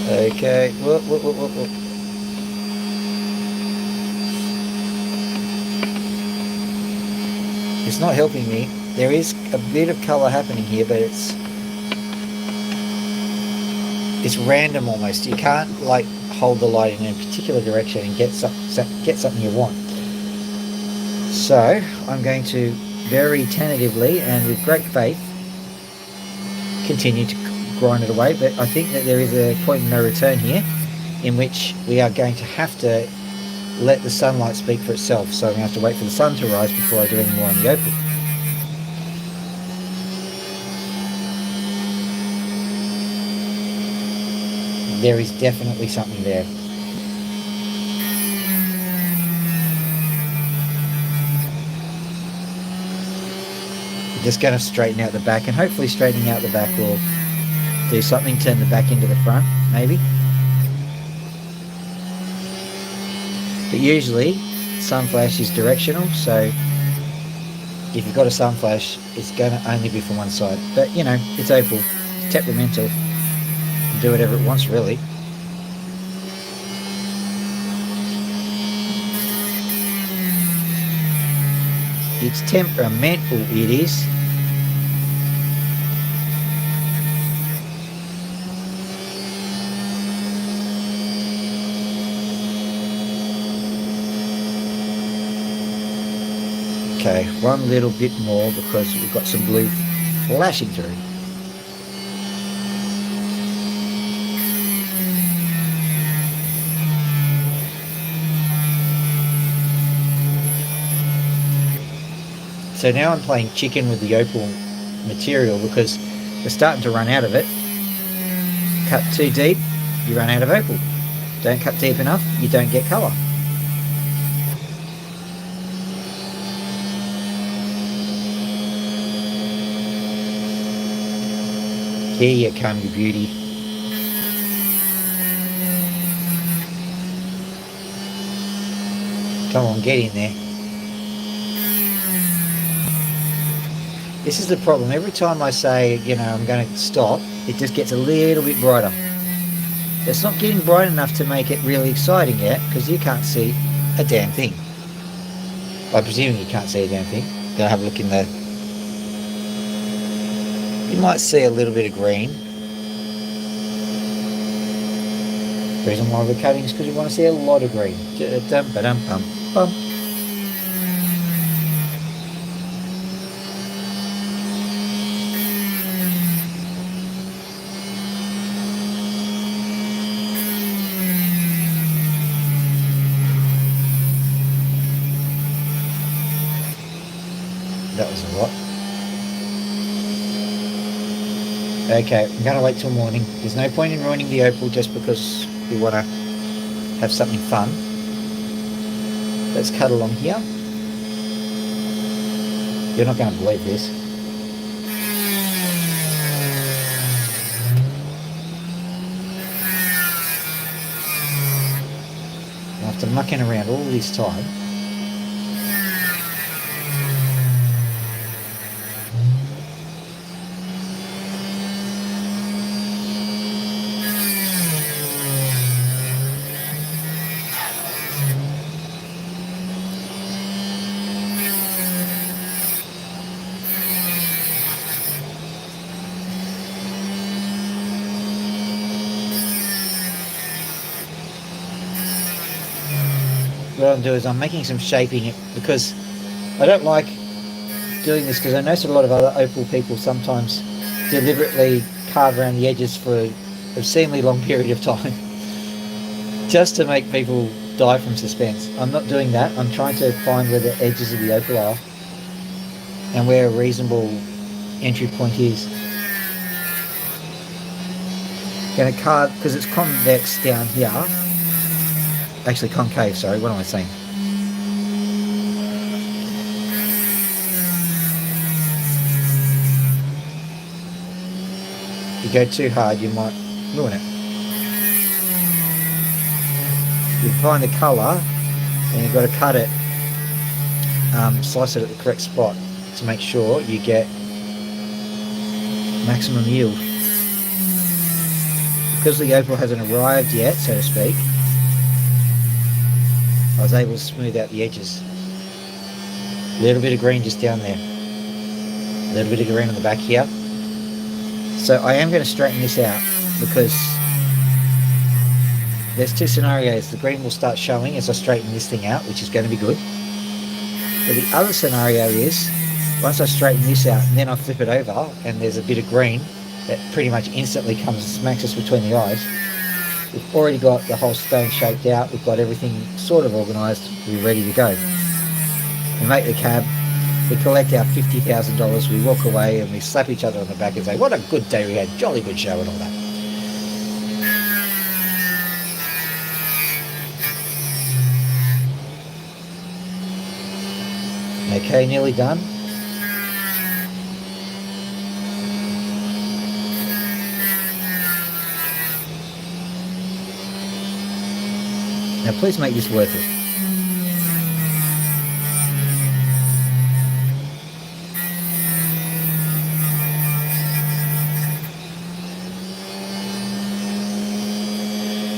Okay, whoop. It's not helping me. There is a bit of colour happening here, but it's random almost. You can't like hold the light in a particular direction and get something you want. So I'm going to very tentatively and with great faith continue to grind it away, but I think that there is a point of no return here in which we are going to have to let the sunlight speak for itself. So I'm going to have to wait for the sun to rise before I do any more on the opal. There is definitely something there. I'm just going to straighten out the back, and hopefully straightening out the back will do something, turn the back into the front, maybe. But usually, sun flash is directional, so if you've got a sun flash, it's going to only be from one side. But, you know, it's opal, it's temperamental, and do whatever it wants, really. It's temperamental, it is. Okay, one little bit more because we've got some blue flashing through. So now I'm playing chicken with the opal material because we're starting to run out of it. Cut too deep, you run out of opal. Don't cut deep enough, you don't get colour. Here you come, you beauty. Come on, get in there. This is the problem. Every time I say, you know, I'm going to stop, it just gets a little bit brighter. It's not getting bright enough to make it really exciting yet, because you can't see a damn thing. I'm presuming you can't see a damn thing. Go have a look in the... You might see a little bit of green. The reason why we're cutting is because we want to see a lot of green. Dum-ba-dum-bum-bum. That was a lot. Okay, I'm going to wait till morning. There's no point in ruining the opal just because we want to have something fun. Let's cut along here. You're not going to believe this. After mucking around all this time, what I'm doing is I'm making some shaping because I don't like doing this, because I notice a lot of other opal people sometimes deliberately carve around the edges for an obscenely long period of time just to make people die from suspense. I'm not doing that. I'm trying to find where the edges of the opal are and where a reasonable entry point is. Going to carve, because it's convex down here. Actually concave, sorry, what am I saying? If you go too hard, you might ruin it. You find the colour, and you've got to cut it, slice it at the correct spot to make sure you get maximum yield. Because the opal hasn't arrived yet, so to speak, I was able to smooth out the edges. A little bit of green just down there. A little bit of green on the back here. So I am going to straighten this out, because there's two scenarios. The green will start showing as I straighten this thing out, which is going to be good. But the other scenario is, once I straighten this out and then I flip it over and there's a bit of green that pretty much instantly comes and smacks us between the eyes, we've already got the whole stone shaped out, we've got everything sort of organised, we're ready to go. We make the cab, we collect our $50,000, we walk away and we slap each other on the back and say, what a good day we had, jolly good show and all that. Okay, nearly done. Now please make this worth it.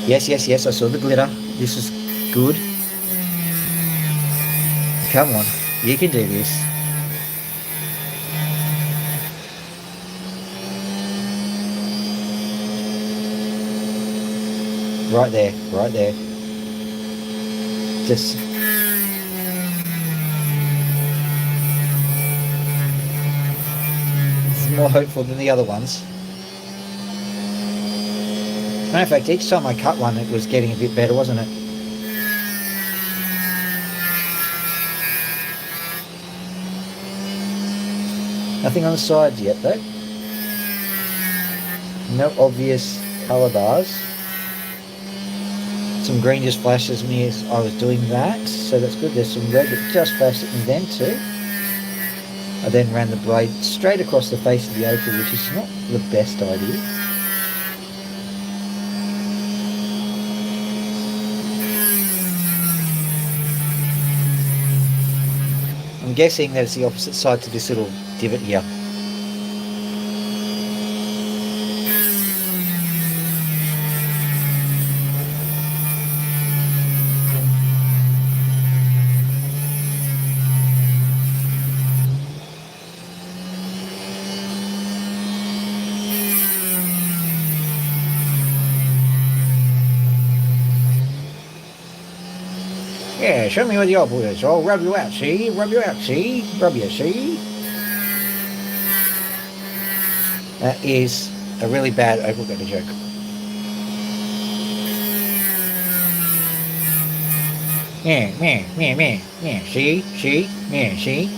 Yes, yes, yes, I saw the glitter. This is good. Come on, you can do this. Right there, right there. Just it's more hopeful than the other ones. Matter of fact, each time I cut one, it was getting a bit better, wasn't it? Nothing on the sides yet, though. No obvious colour bars. Some green just flashes me as I was doing that, so that's good. There's some red that just flashed at me then too. I then ran the blade straight across the face of the opal, which is not the best idea. I'm guessing that it's the opposite side to this little divot here. Yeah, show me where the opal is. I'll rub you out, see? Rub you out, see? Rub you, see? That is a really bad opal gutter joke. Yeah, see? See? Yeah, see?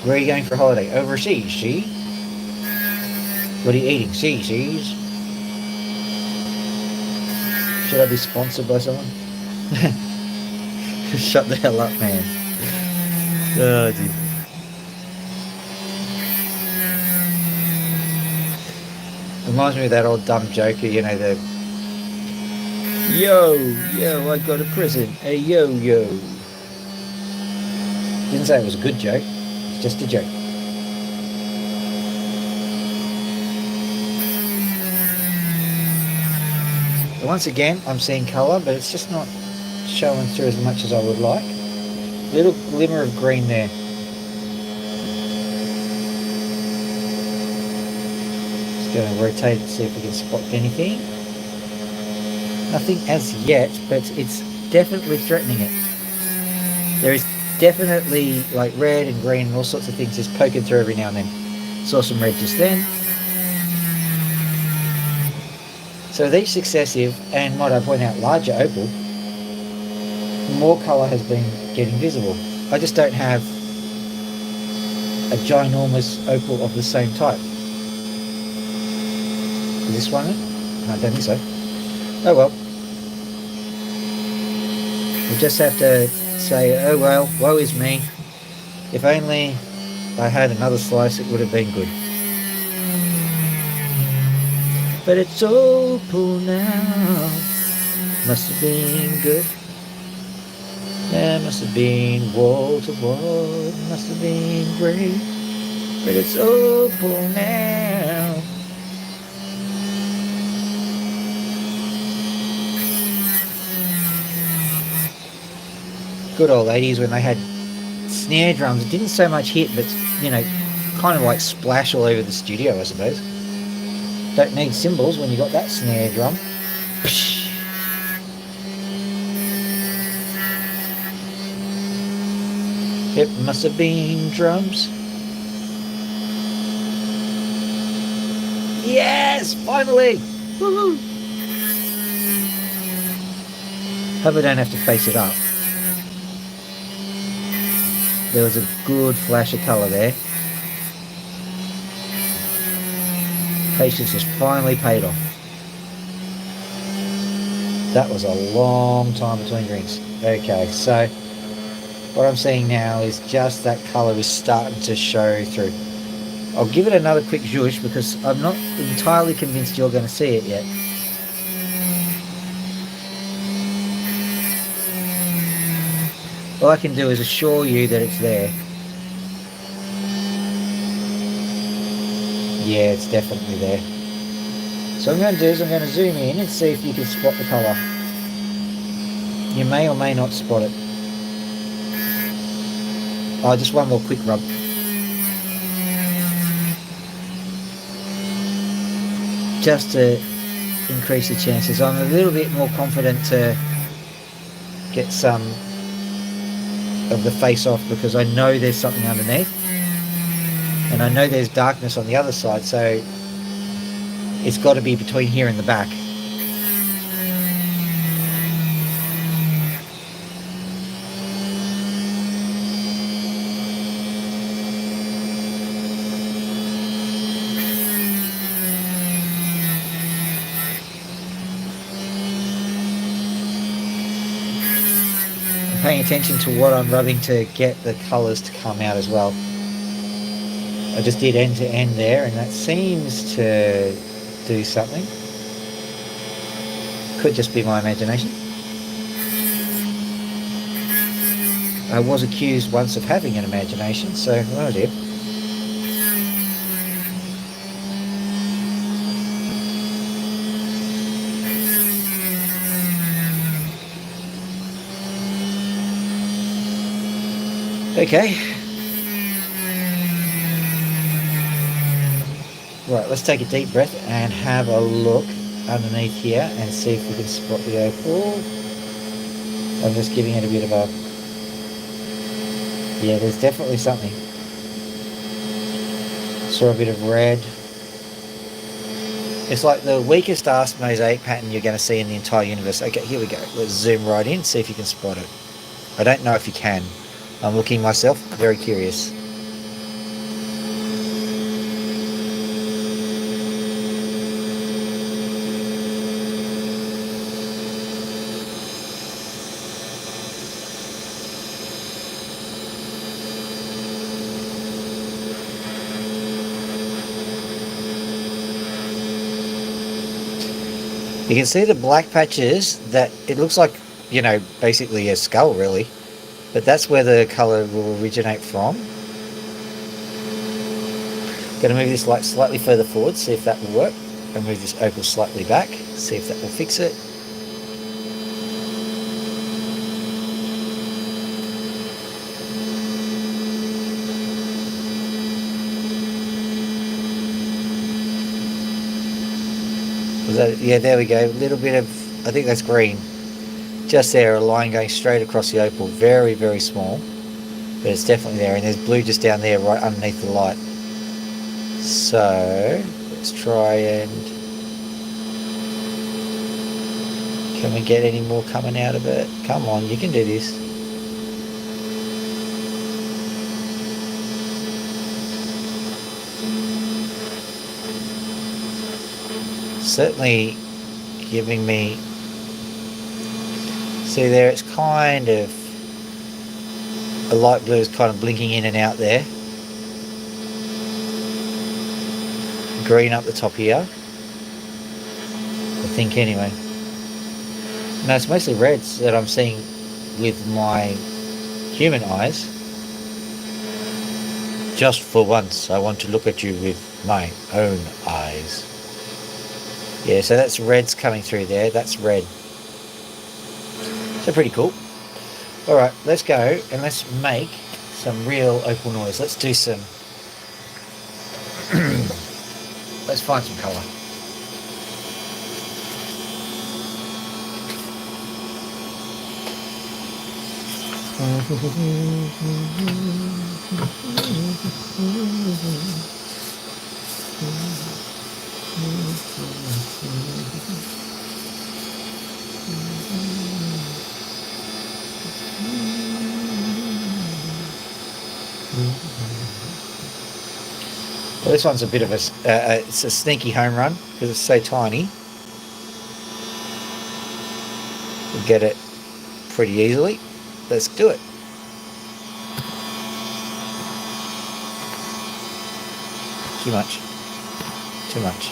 Where are you going for holiday? Overseas, see? What are you eating? Seas? Should I be sponsored by someone? Shut the hell up, man. Oh, dear. Reminds me of that old dumb joker, you know, the yo, I got a present, a yo. Didn't say it was a good joke, it's just a joke. But once again, I'm seeing colour, but it's just not showing through as much as I would like. Little glimmer of green there. Just going to rotate it, see if we can spot anything. Nothing as yet, but it's definitely threatening it. There is definitely like red and green and all sorts of things just poking through every now and then. Saw some red just then. So with each successive, and might I point out, larger opal, more colour has been getting visible. I just don't have a ginormous opal of the same type. Is this one? No, I don't think so. Oh well. We'll just have to say, oh well, woe is me. If only I had another slice, it would have been good. But it's opal now. Must have been good. Yeah, must have been wall to wall. Must have been great. But it's opal now. Good old 80s when they had snare drums. It didn't so much hit, but, you know, kind of like splash all over the studio, I suppose. Don't need cymbals when you got that snare drum. It must have been drums. Yes, finally! Woohoo! Hope I don't have to face it up. There was a good flash of colour there. Patience has finally paid off. That was a long time between drinks. Okay, so what I'm seeing now is just that colour is starting to show through. I'll give it another quick zhoosh because I'm not entirely convinced you're going to see it yet. All I can do is assure you that it's there. Yeah, it's definitely there. So what I'm going to do is I'm going to zoom in and see if you can spot the colour. You may or may not spot it. Oh, just one more quick rub. Just to increase the chances. I'm a little bit more confident to get some of the face off because I know there's something underneath. And I know there's darkness on the other side, so it's got to be between here and the back. paying attention to what I'm rubbing to get the colours to come out as well. I just did end to end there, and that seems to do something. Could just be my imagination. I was accused once of having an imagination, so oh dear. Okay. Right, let's take a deep breath and have a look underneath here and see if we can spot the opal. I'm just giving it a bit of a... Yeah, there's definitely something. Saw a bit of red. It's like the weakest arced mosaic pattern you're going to see in the entire universe. Okay, here we go. Let's zoom right in, see if you can spot it. I don't know if you can. I'm looking myself, very curious. You can see the black patches that it looks like, you know, basically a skull really, but that's where the colour will originate from. Going to move this light slightly further forward, see if that will work, and move this opal slightly back, see if that will fix it. Yeah, there we go. A little bit of, I think that's green. Just there, a line going straight across the opal. Very, very small. But it's definitely there. And there's blue just down there right underneath the light. So, let's try and... Can we get any more coming out of it? Come on, you can do this. Certainly giving me, see there, it's kind of, a light blue is kind of blinking in and out there. Green up the top here, I think anyway. No, it's mostly reds that I'm seeing with my human eyes. Just for once, I want to look at you with my own eyes. Yeah, so that's red's coming through there. That's red. So pretty cool. Alright, let's go and let's make some real opal noise. Let's do some... let's find some colour. Well, this one's a bit of a, it's a sneaky home run because it's so tiny. We'll get it pretty easily. Let's do it. Too much. Too much.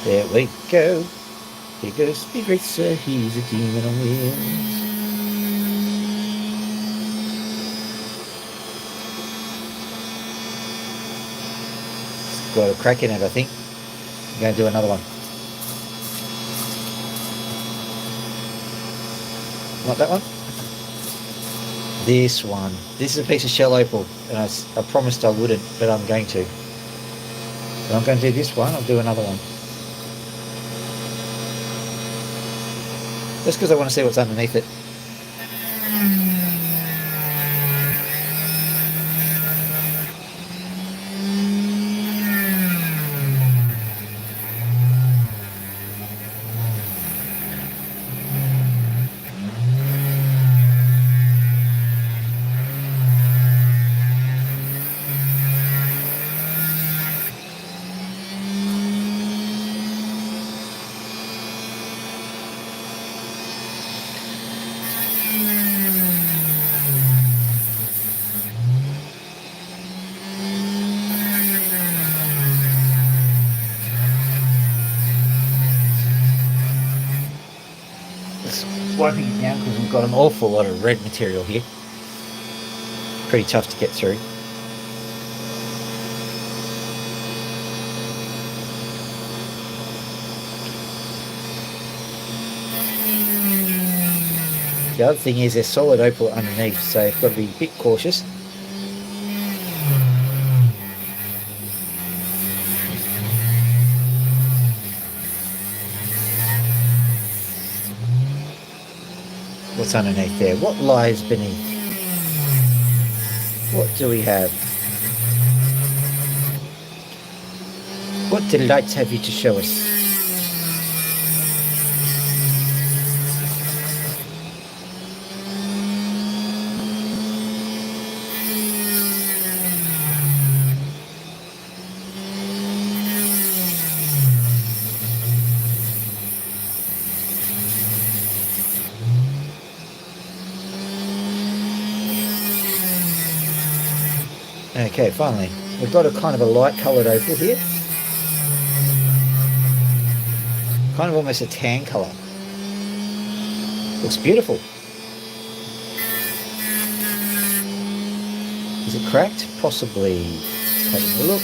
There we go. Here goes Speed Racer. He's a demon on wheels. Got a crack in it, I think. I'm going to do another one. Not that one. This one. This is a piece of shell opal, and I promised I wouldn't, but I'm going to. But I'm going to do this one. I'll do another one. Just because I want to see what's underneath it. wiping it down because we've got an awful lot of red material here. Pretty tough to get through. The other thing is there's solid opal underneath, so you've got to be a bit cautious. What's underneath there? What lies beneath? What do we have? What delights have you to show us? Okay, finally, we've got a kind of a light coloured opal here. Kind of almost a tan colour. Looks beautiful. Is it cracked? Possibly. Having a look.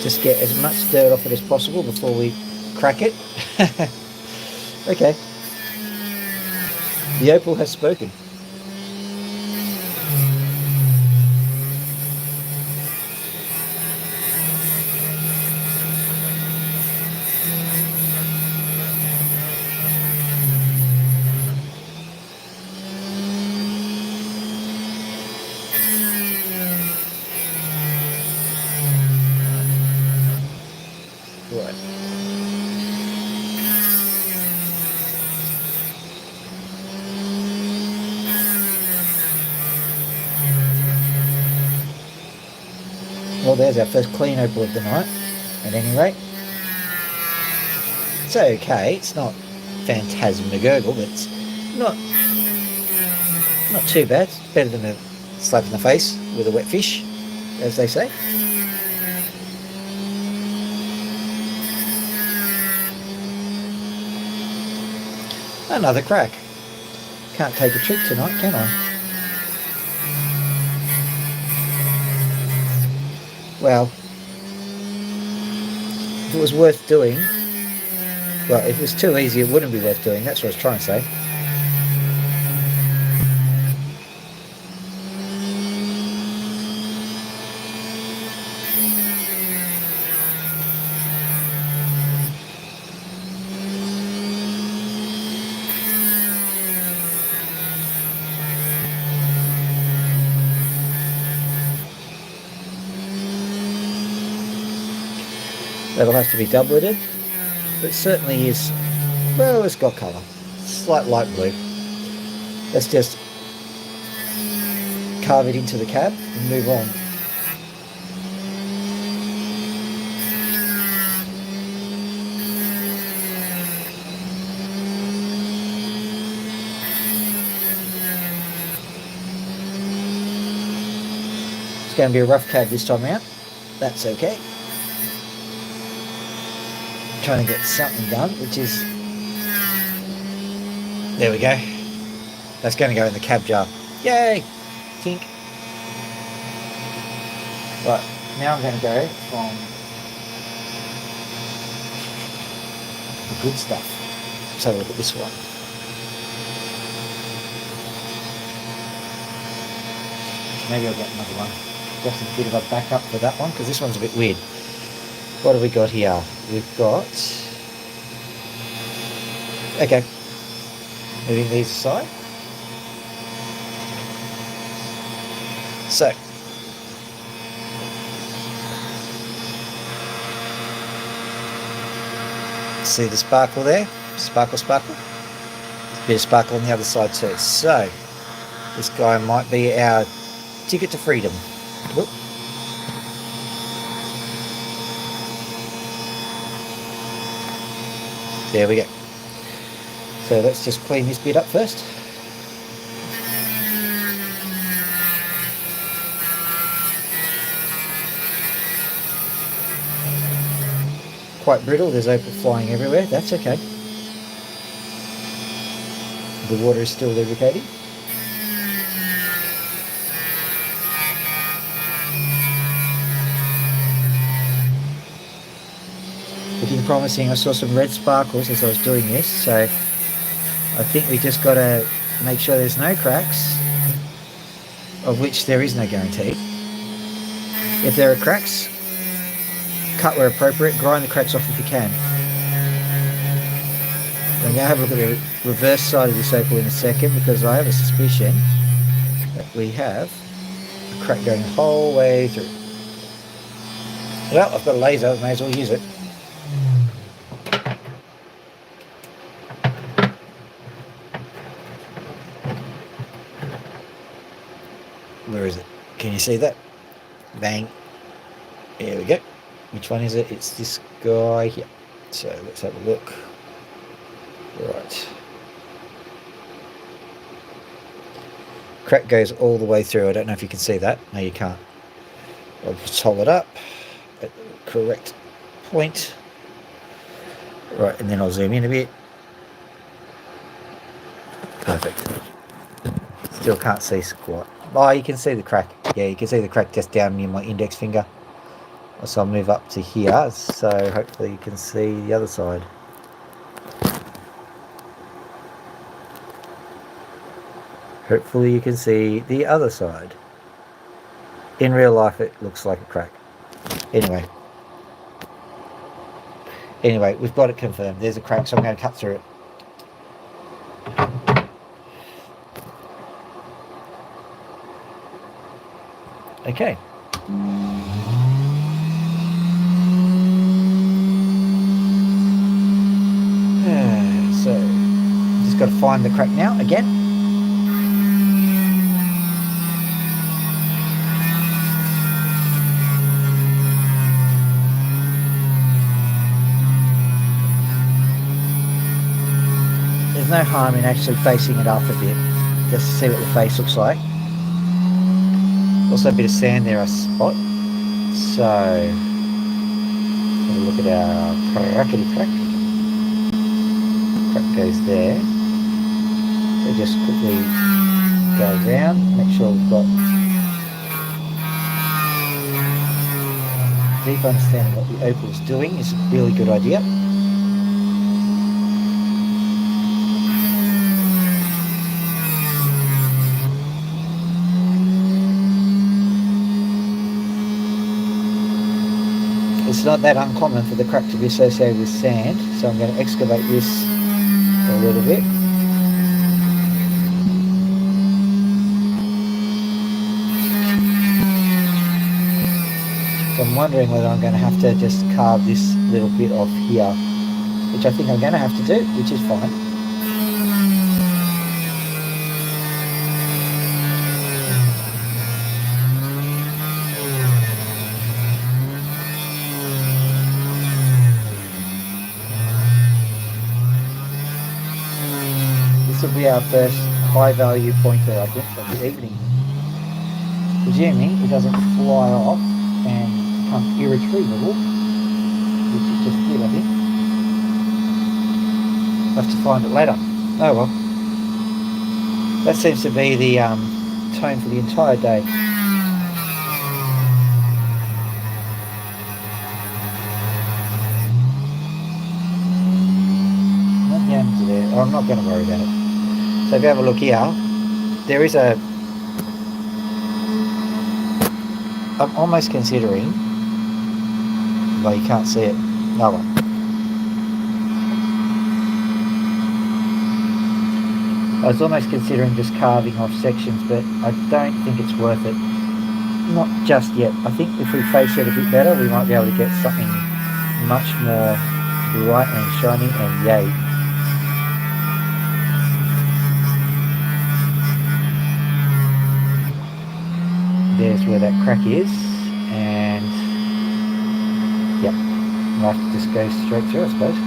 Just get as much dirt off it as possible before we crack it. Okay. The opal has spoken. Right. Well, there's our first clean opal of the night, at any rate. It's okay, it's not phantasmagorical, but it's not too bad. It's better than a slap in the face with a wet fish, as they say. Another crack. Can't take a trick tonight, can I? Well, if it was worth doing, well, if it was too easy, it wouldn't be worth doing. That's what I was trying to say. That'll have to be doubleted, but it certainly is, well, it's got colour. Slight light blue. Let's just carve it into the cab and move on. It's going to be a rough cab this time out. That's okay. Trying to get something done, which is, there we go. That's going to go in the cab jar. Yay! Tink. Right, now I'm going to go from the good stuff. Let's have a look at this one. Maybe I'll get another one. Just a bit of a backup for that one, because this one's a bit weird. What have we got here? We've got... Okay. Moving these aside. So. See the sparkle there? Sparkle, sparkle. A bit of sparkle on the other side too. So, this guy might be our ticket to freedom. Whoop. There we go. So let's just clean this bit up first. quite brittle. There's opal flying everywhere. That's okay. The water is still lubricating. Looking promising. I saw some red sparkles as I was doing this, so I think we just got to make sure there's no cracks, of which there is no guarantee. If there are cracks, cut where appropriate, grind the cracks off if you can. We'll now have a look at the reverse side of this opal in a second, because I have a suspicion that we have a crack going the whole way through. Well, I've got a laser, I may as well use it. Where is it? Can you see that? Bang. There we go. Which one is it? It's this guy here. So let's have a look. Right. Crack goes all the way through. I don't know if you can see that. No, you can't. I'll just hold it up at the correct point. Right, and then I'll zoom in a bit. Perfect. Still can't see squat. Oh, you can see the crack. Yeah, you can see the crack just down near my index finger. So I'll move up to here, so hopefully you can see the other side. Hopefully you can see the other side. In real life it looks like a crack. Anyway, we've got it confirmed. There's a crack, so I'm going to cut through it. Okay. So, just got to find the crack now again. There's no harm in actually facing it up a bit, just to see what the face looks like. Also a bit of sand there I spot. So, have a look at our crackety crack. Crack goes there. So just quickly go around, make sure we've got deep understanding what the opal is doing is a really good idea. It's not that uncommon for the crack to be associated with sand, so I'm going to excavate this a little bit. So I'm wondering whether I'm going to have to just carve this little bit off here, which I think I'm going to have to do, which is fine. This will be our first high value pointer, I think, of the evening. Presuming it doesn't fly off and become irretrievable, which it just did, I think. I'll have to find it later. Oh well. That seems to be the tone for the entire day. What yams are there? Oh, I'm not going to worry about it. So if you have a look here, there is a... I'm almost considering... Well, you can't see it. No one. I was almost considering just carving off sections, but I don't think it's worth it. Not just yet. I think if we face it a bit better, we might be able to get something much more bright and shiny and yay. There's where that crack is, and yep, I'll have to just go straight through, I suppose.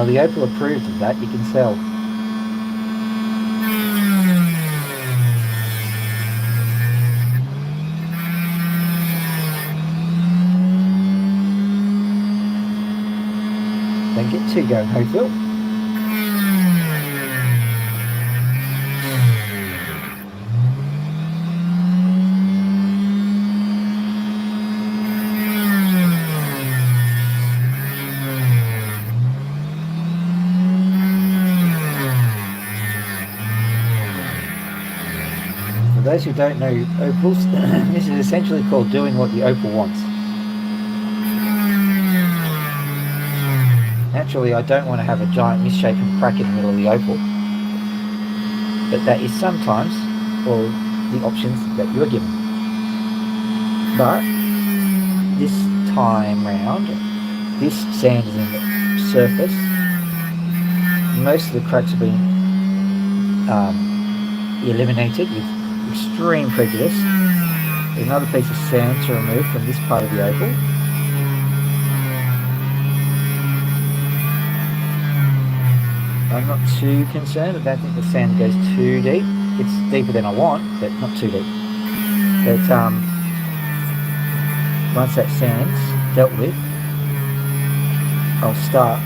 Now the opal approved of that, you can sell. Don't get too going, Hopefield. For those who don't know opals, this is essentially called doing what the opal wants. Naturally, I don't want to have a giant misshapen crack in the middle of the opal, but that is sometimes all the options that you are given. But this time round, this sand is in the surface. Most of the cracks have been eliminated with extreme prejudice. There's another piece of sand to remove from this part of the opal. I'm not too concerned. I don't think the sand goes too deep. It's deeper than I want, but not too deep. But once that sand's dealt with, I'll start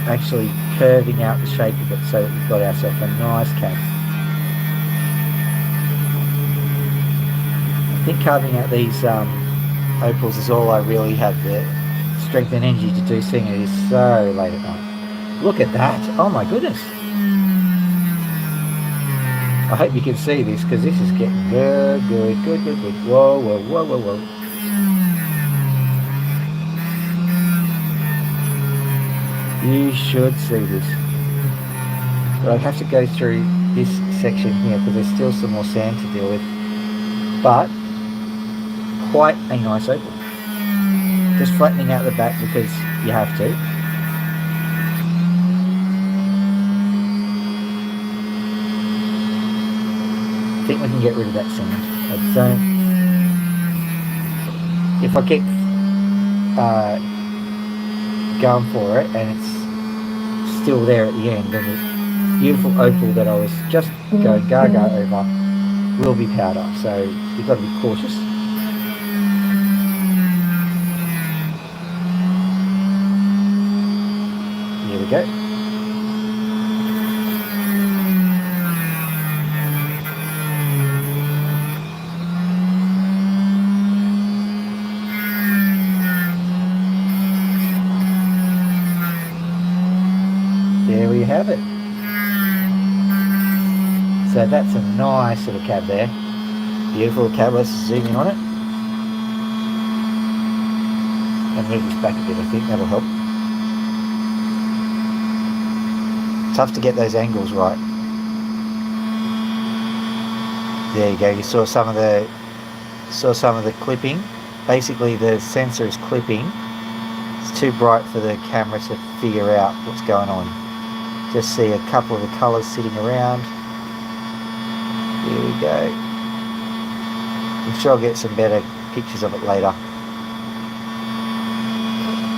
actually curving out the shape of it so that we've got ourselves a nice cab. I think carving out these opals is all I really have the strength and energy to do, seeing it is so late at night. Look at that! Oh my goodness! I hope you can see this, because this is getting good. Whoa, whoa, whoa, whoa, whoa. You should see this. But I have to go through this section here, because there's still some more sand to deal with. But quite a nice opal. Just flattening out the back because you have to. I think we can get rid of that sand. I don't. If I keep going for it and it's still there at the end, then the beautiful opal that I was just going gaga over will be powder. So you've got to be cautious. Here we go. There we have it. So that's a nice little cab there. Beautiful cab. Let's zoom in on it. And move this back a bit, I think that'll help. Tough to get those angles right. There you go. You saw some of the clipping. Basically the sensor is clipping. It's too bright for the camera to figure out what's going on. Just see a couple of the colours sitting around. Here we go. I'm sure I'll get some better pictures of it later.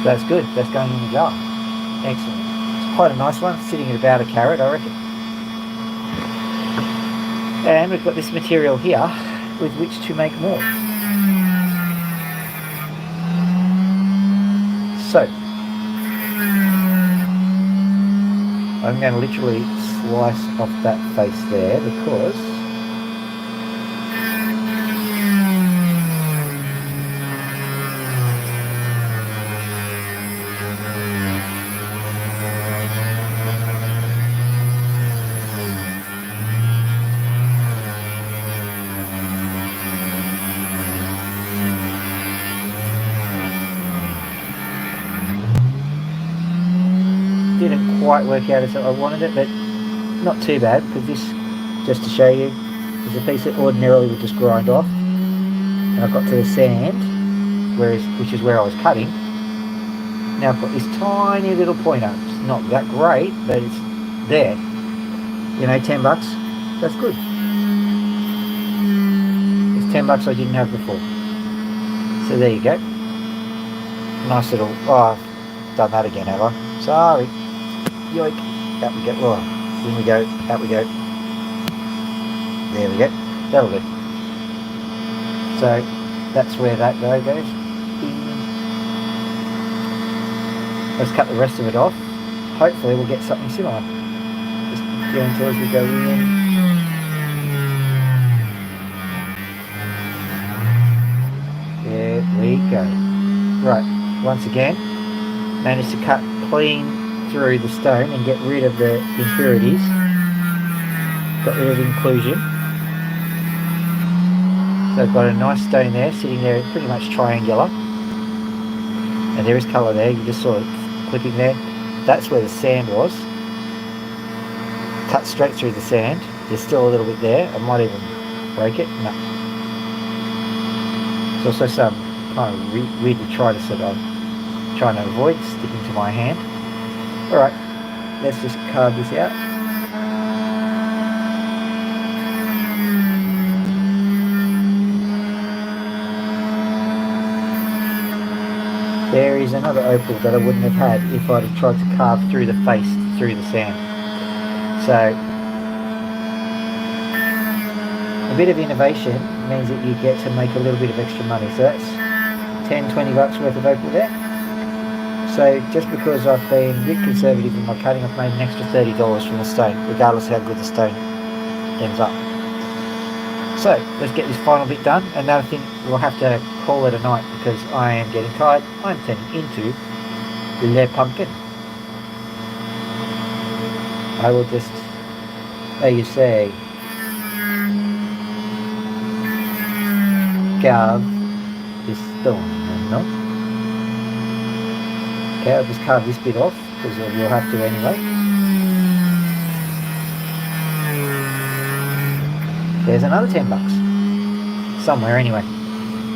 That's good. That's going in the jar. Excellent. It's quite a nice one, sitting at about a carat, I reckon. And we've got this material here with which to make more. So I'm going to literally slice off that face there because didn't quite work out as I wanted it, but not too bad, because this, just to show you, is a piece that ordinarily would just grind off, and I got to the sand, which is where I was cutting. Now I've got this tiny little pointer. It's not that great, but it's there. You know, $10, that's good. It's $10 I didn't have before. So there you go. Nice little, oh, I've done that again, have I? Sorry. yoink, out we go. Oh, in we go, out we go. There we go. That'll do. So that's where that guy goes. Let's cut the rest of it off. Hopefully we'll get something similar. Just gentle as we go in. There we go. Right, once again, managed to cut clean through the stone and get rid of the impurities. Got rid of inclusion. So I've got a nice stone there, sitting there pretty much triangular. And there is colour there, you just saw it clipping there. That's where the sand was. Cut straight through the sand. There's still a little bit there. I might even break it. No. There's also some kind of weird detritus that I'm trying to avoid sticking to my hand. Alright, let's just carve this out. There is another opal that I wouldn't have had if I'd have tried to carve through the face, through the sand. So, a bit of innovation means that you get to make a little bit of extra money. So that's 10, 20 bucks worth of opal there. So just because I've been a bit conservative in my cutting, I've made an extra $30 from the stone, regardless of how good the stone ends up. So let's get this final bit done, and then I think we'll have to call it a night because I am getting tired. I'm turning into Le Pumpkin. I will just, how you say, carve this stone, no? Okay, I'll just carve this bit off because we'll have to anyway. There's another 10 bucks. Somewhere anyway.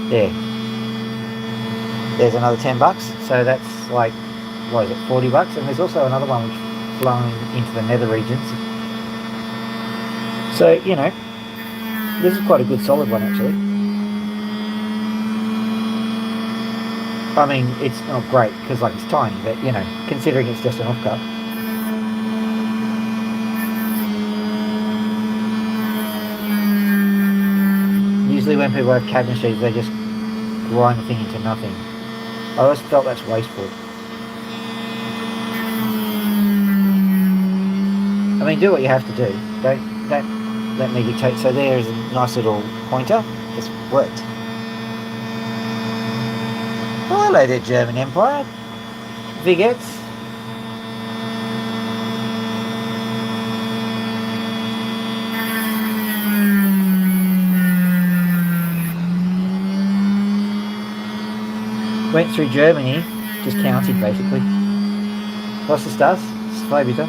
There. There's another 10 bucks. So that's like, what is it, 40 bucks? And there's also another one which flowing into the nether regions. So, you know, this is quite a good solid one actually. I mean, it's not great because like it's tiny, but you know, considering it's just an offcut. Usually when people have CAD machines, they just grind the thing into nothing. I always felt that's wasteful. I mean, do what you have to do. Don't let me dictate. So there is a nice little pointer. It's worked. Oh, hello there, German Empire. Vigets. Went through Germany, just counted basically. Was ist das? 2 bitte.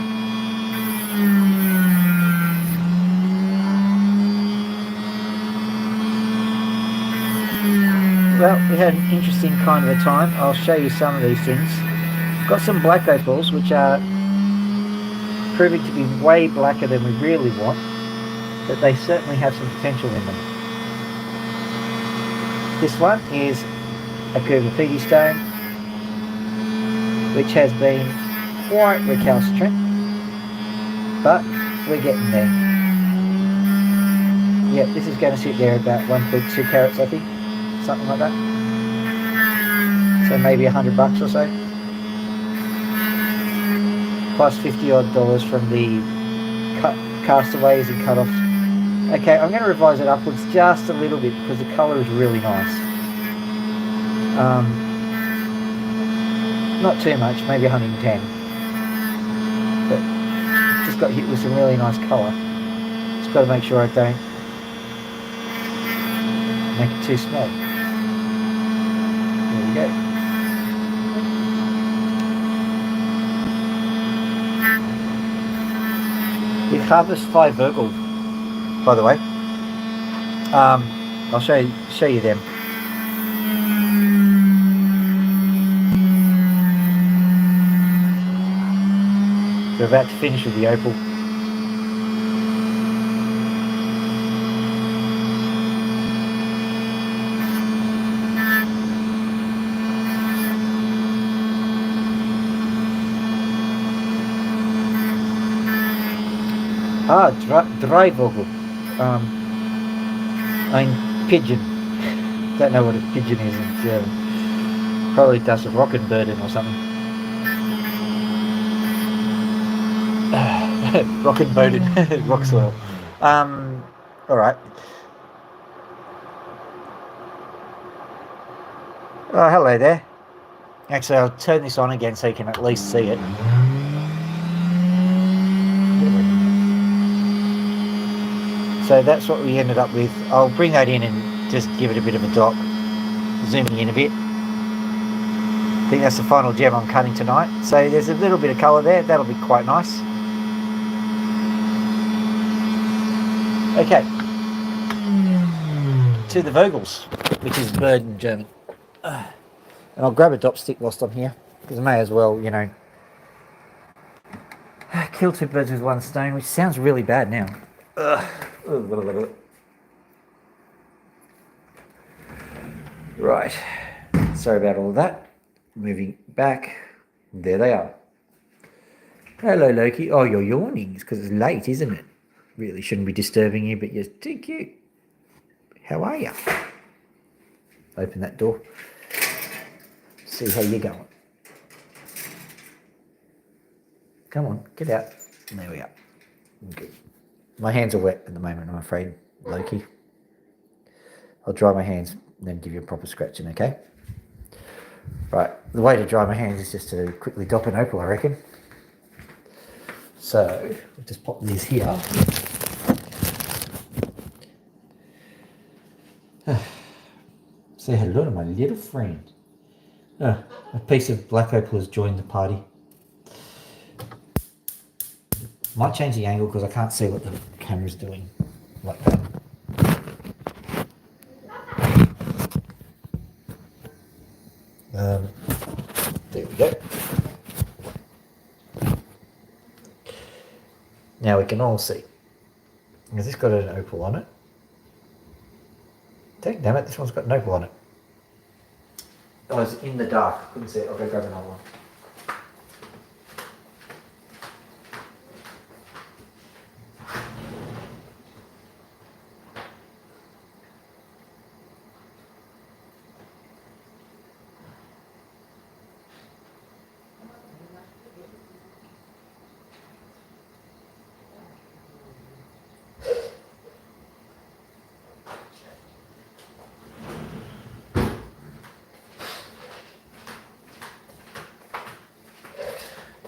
Well, we had an interesting kind of a time. I'll show you some of these things. Got some black opals, which are proving to be way blacker than we really want, but they certainly have some potential in them. This one is a Curvipede stone, which has been quite recalcitrant, but we're getting there. Yep, this is going to sit there about 1.2 carats, I think, something like that. So maybe $100 or so, plus $50 odd from the castaways and cut-offs. Okay, I'm going to revise it upwards just a little bit because the colour is really nice. Not too much, maybe 110, but just got hit with some really nice colour. Just got to make sure I don't make it too small. There we go. We harvest 5 Virgil, by the way. I'll show you them. We're about to finish with the opal. Ah, Dreivogel. I'm pigeon. Don't know what a pigeon is in German. Probably does a Rockenburden or something. Rockenburden, rock soil. All right. Oh, hello there. Actually, I'll turn this on again so you can at least see it. So that's what we ended up with. I'll bring that in and just give it a bit of a dot. Zooming in a bit. I think that's the final gem I'm cutting tonight. So there's a little bit of colour there. That'll be quite nice. Okay. To the Vogels, which is bird in German. And I'll grab a dot stick whilst I'm here, because I may as well, you know, kill two birds with one stone, which sounds really bad now. Right. Sorry about all of that. Moving back. There they are. Hello, Loki. Oh, you're yawning. It's because it's late, isn't it? Really shouldn't be disturbing you, but you're too cute. How are you? Open that door. See how you're going. Come on, get out. There we are. Good. My hands are wet at the moment, I'm afraid, Loki. I'll dry my hands and then give you a proper scratching, okay? Right, the way to dry my hands is just to quickly dop an opal, I reckon. So, we'll just pop these here. Say hello to my little friend. A piece of black opal has joined the party. Might change the angle because I can't see what the camera's doing. Like that. There we go. Now we can all see. Has this got an opal on it? Damn it, this one's got an opal on it. Oh, it's in the dark. Couldn't see it. I'll go grab another one.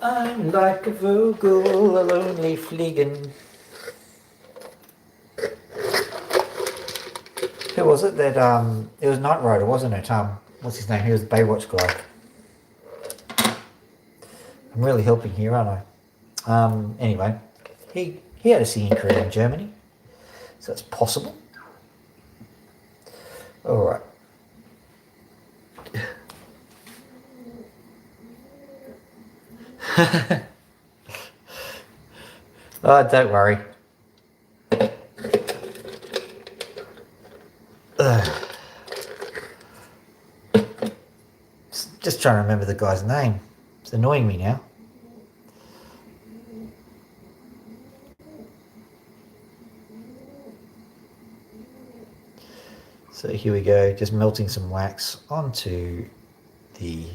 I'm like a Vogel, a lonely fliegen. Who was it that, it was Knight Rider, wasn't it? What's his name? He was the Baywatch guy. I'm really helping here, aren't I? Anyway, he had a singing career in Germany, so it's possible. Alright. Oh, don't worry. Just trying to remember the guy's name. It's annoying me now. So here we go, just melting some wax onto the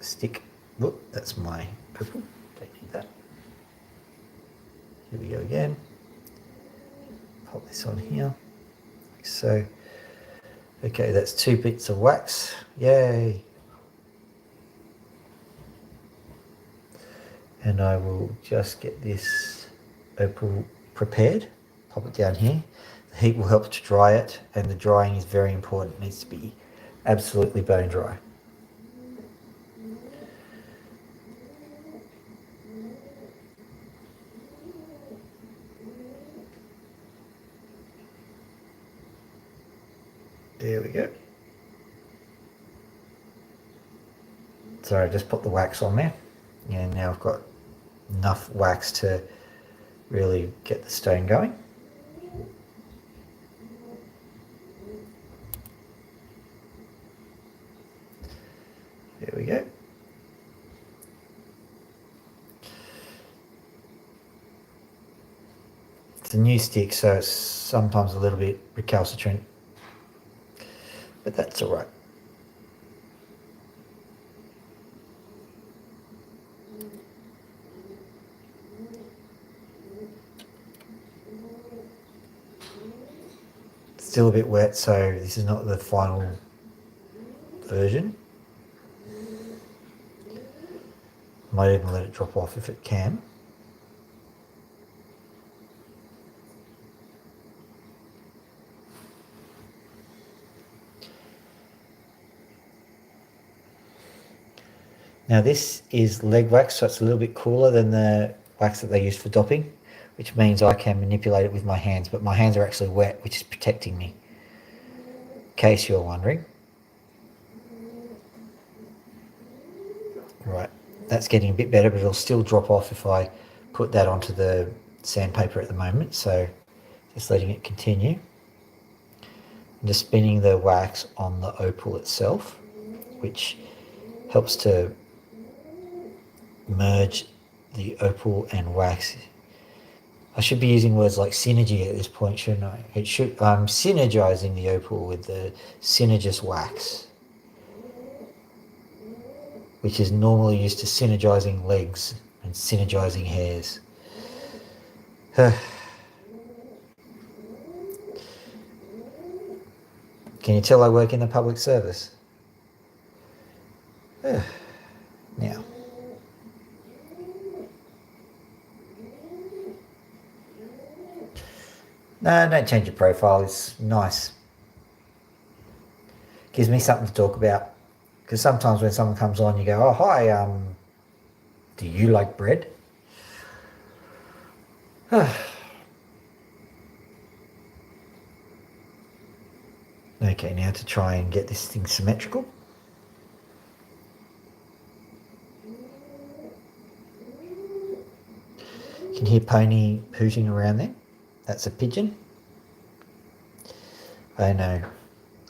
stick. Look, that's my opal. Don't need that. Here we go again. Pop this on here, like so. Okay, that's 2 bits of wax. Yay! And I will just get this opal prepared. Pop it down here. The heat will help to dry it, and the drying is very important. It needs to be absolutely bone dry. There we go. So I just put the wax on there, and now I've got enough wax to really get the stone going. There we go. It's a new stick, so it's sometimes a little bit recalcitrant, but that's all right. Still a bit wet, so this is not the final version. Might even let it drop off if it can. Now this is leg wax, so it's a little bit cooler than the wax that they use for dopping, which means I can manipulate it with my hands, but my hands are actually wet, which is protecting me, in case you're wondering. Right, that's getting a bit better, but it'll still drop off if I put that onto the sandpaper at the moment, so just letting it continue. I'm just spinning the wax on the opal itself, which helps to merge the opal and wax. I should be using words like synergy at this point, shouldn't I? I'm synergizing the opal with the synergist wax, which is normally used to synergizing legs and synergizing hairs. Can you tell I work in the public service? Now, no, don't change your profile. It's nice. Gives me something to talk about. Because sometimes when someone comes on, you go, "Oh, hi, do you like bread?" Okay, now to try and get this thing symmetrical. You can hear Pony hooting around there. That's a pigeon. I know.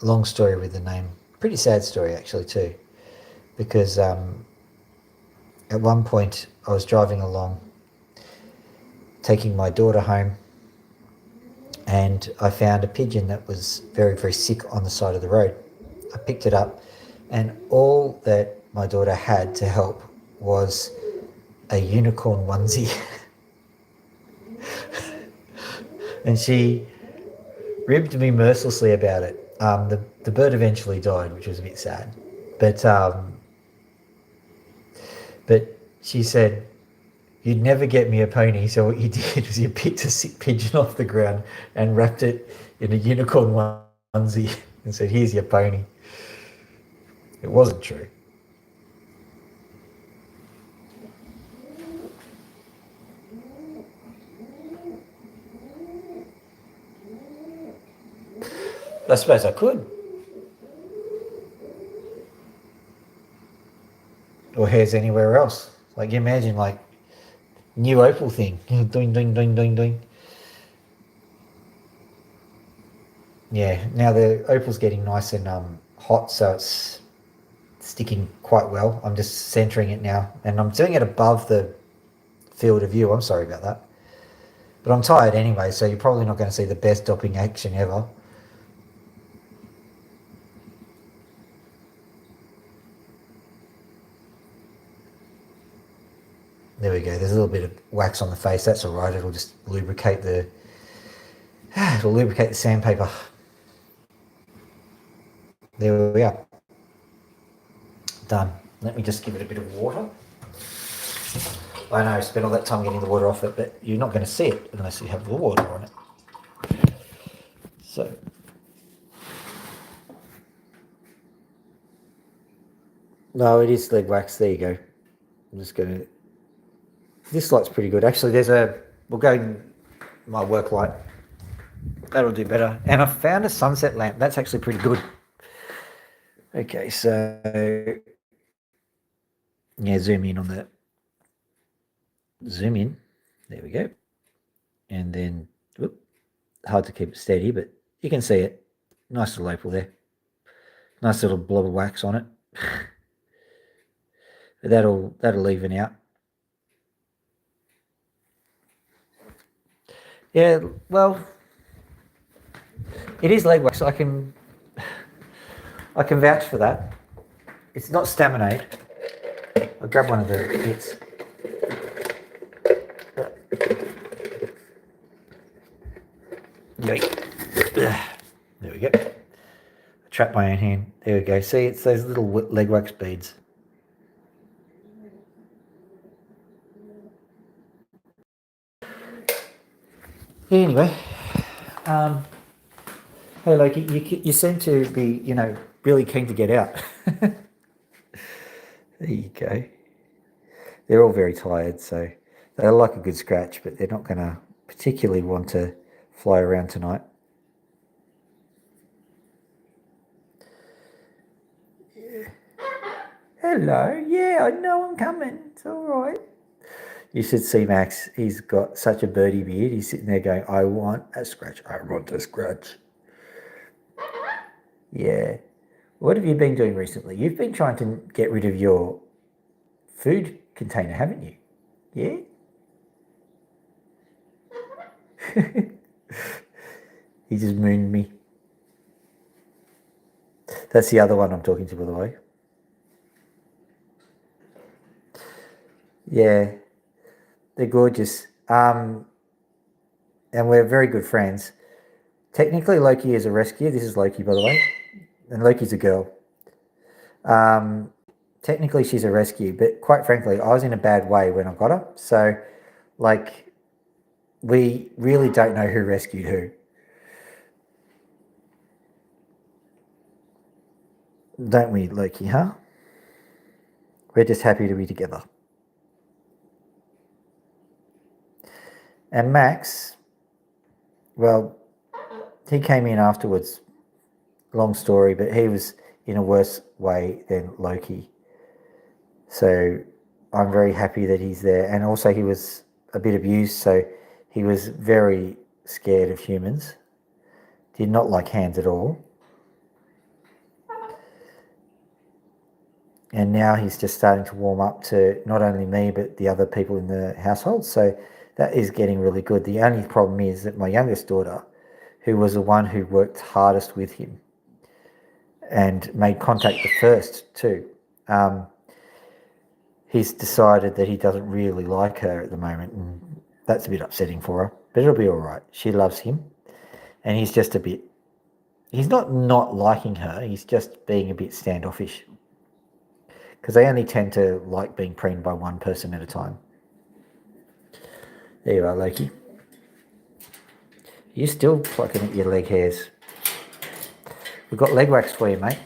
Long story with the name. Pretty sad story actually too. Because at one point I was driving along, taking my daughter home, and I found a pigeon that was very, very sick on the side of the road. I picked it up, and all that my daughter had to help was a unicorn onesie. And she ribbed me mercilessly about it. The bird eventually died, which was a bit sad. But she said, "You'd never get me a pony, so what you did was you picked a sick pigeon off the ground and wrapped it in a unicorn onesie and said, 'Here's your pony.'" It wasn't true. I suppose I could. Or hairs anywhere else. Like, you imagine, like, new opal thing. Doing, doing, doing, doing, doing. Yeah, now the opal's getting nice and hot, so it's sticking quite well. I'm just centering it now, and I'm doing it above the field of view. I'm sorry about that. But I'm tired anyway, so you're probably not going to see the best dopping action ever. There we go. There's a little bit of wax on the face. That's all right. It'll just lubricate the sandpaper. There we are. Done. Let me just give it a bit of water. I know I spent all that time getting the water off it, but you're not going to see it unless you have the water on it. So, no, it is leg wax. There you go. I'm just going to. This light's pretty good. Actually, we'll go in my work light. That'll do better. And I found a sunset lamp. That's actually pretty good. Okay, so yeah, zoom in on that. Zoom in. There we go. And then, hard to keep it steady, but you can see it. Nice little opal there. Nice little blob of wax on it. That'll even out. Yeah, well, it is leg wax. I can vouch for that. It's not staminate. I'll grab one of the bits. There we go. I trapped my own hand. There we go. See, it's those little leg wax beads. Anyway, hey Loki, you seem to be, really keen to get out. There you go. They're all very tired, so they like a good scratch, but they're not going to particularly want to fly around tonight. Yeah. Hello. Yeah, I know I'm coming. It's all right. You should see Max. He's got such a birdie beard. He's sitting there going, I want a scratch. I want a scratch. Yeah. What have you been doing recently? You've been trying to get rid of your food container, haven't you? Yeah? He just mooned me. That's the other one I'm talking to, by the way. Yeah. They're gorgeous. And we're very good friends. Technically, Loki is a rescue. This is Loki, by the way. And Loki's a girl. Technically, she's a rescue. But quite frankly, I was in a bad way when I got her. So, we really don't know who rescued who. Don't we, Loki, huh? We're just happy to be together. And Max, well, he came in afterwards. Long story, but he was in a worse way than Loki. So I'm very happy that he's there. And also he was a bit abused, so he was very scared of humans. Did not like hands at all. And now he's just starting to warm up to not only me, but the other people in the household. So that is getting really good. The only problem is that my youngest daughter, who was the one who worked hardest with him and made contact the first too, he's decided that he doesn't really like her at the moment. And that's a bit upsetting for her, but it'll be all right. She loves him. And he's just he's not liking her. He's just being a bit standoffish. Because they only tend to like being preened by one person at a time. There you are, Loki. You're still plucking at your leg hairs. We've got leg wax for you, mate.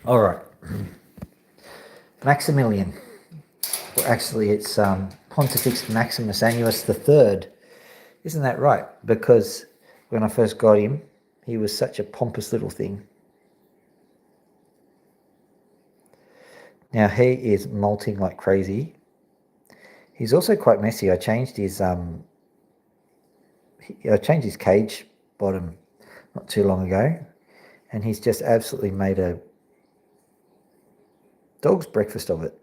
All right. Maximilian. Well, actually, it's Pontifex Maximus Annuus III. Isn't that right? Because when I first got him, he was such a pompous little thing. Now he is molting like crazy. He's also quite messy. I changed his cage bottom not too long ago, and he's just absolutely made a dog's breakfast of it.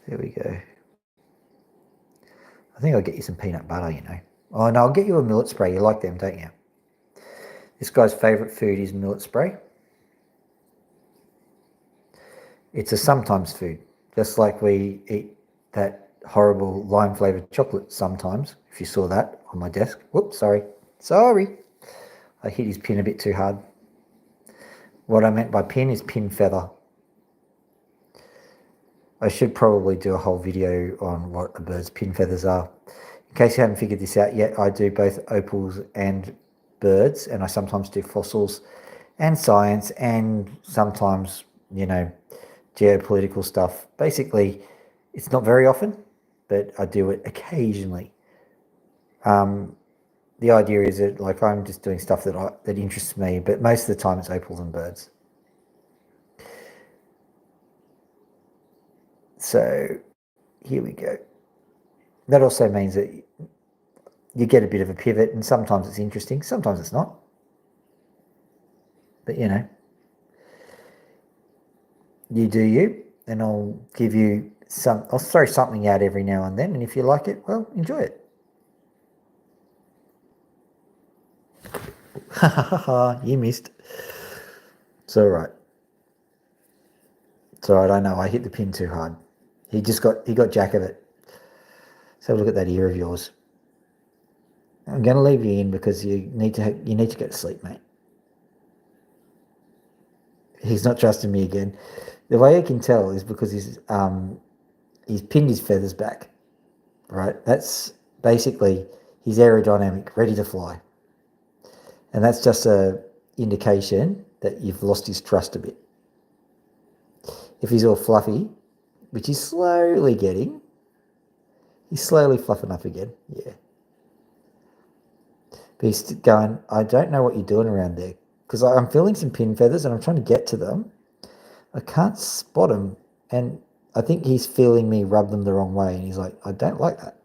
There we go. I think I'll get you some peanut butter, Oh, no, I'll get you a millet spray. You like them, don't you? This guy's favourite food is millet spray. It's a sometimes food, just like we eat that horrible lime-flavoured chocolate sometimes, if you saw that on my desk. Whoops, sorry. I hit his pin a bit too hard. What I meant by pin is pin feather. I should probably do a whole video on what a bird's pin feathers are. In case you haven't figured this out yet, I do both opals and birds, and I sometimes do fossils and science and sometimes, geopolitical stuff. Basically, it's not very often, but I do it occasionally. The idea is that I'm just doing stuff that interests me, but most of the time it's opals and birds. So here we go. That also means that you get a bit of a pivot, and sometimes it's interesting, sometimes it's not. But you do you, and I'll give you I'll throw something out every now and then, and if you like it, well, enjoy it. Ha ha ha! You missed. It's all right. It's all right. I know I hit the pin too hard. He got jack of it. Let's have a look at that ear of yours. I'm going to leave you in because you need to get to sleep, mate. He's not trusting me again. The way I can tell is because he's pinned his feathers back. Right, that's basically he's aerodynamic, ready to fly, and that's just a indication that you've lost his trust a bit. If he's all fluffy, which he's slowly getting, he's slowly fluffing up again. Yeah. But he's going, I don't know what you're doing around there because I'm feeling some pin feathers and I'm trying to get to them. I can't spot them. And I think he's feeling me rub them the wrong way. And he's like, I don't like that.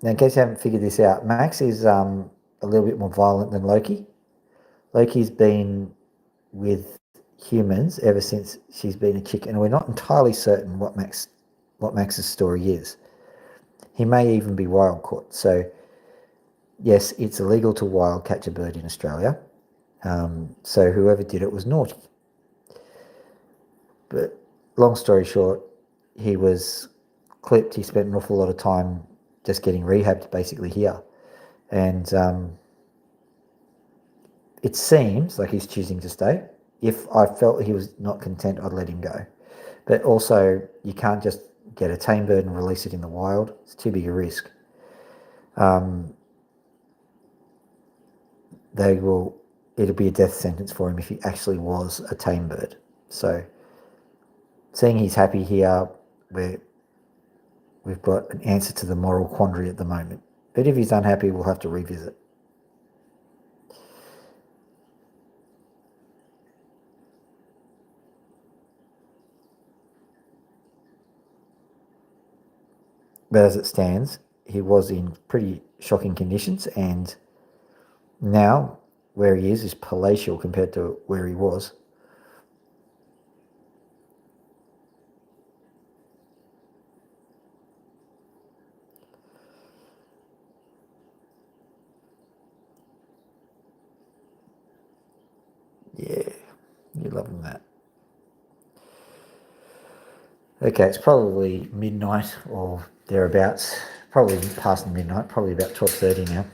Now, in case you haven't figured this out, Max is a little bit more violent than Loki. Loki's been with humans ever since she's been a chick, and we're not entirely certain what Max's story is. He may even be wild caught. So, yes, it's illegal to wild catch a bird in Australia. So whoever did it was naughty. But long story short, he was clipped. He spent an awful lot of time just getting rehabbed basically here. And it seems like he's choosing to stay. If I felt he was not content, I'd let him go. But also, you can't just get a tame bird and release it in the wild. It's too big a risk. It'll be a death sentence for him if he actually was a tame bird. So, seeing he's happy here, we've got an answer to the moral quandary at the moment. But if he's unhappy, we'll have to revisit. But as it stands, he was in pretty shocking conditions, and now where he is palatial compared to where he was. Yeah, you're loving that. Okay, it's probably midnight or thereabouts. Probably past midnight, probably about 12:30 now.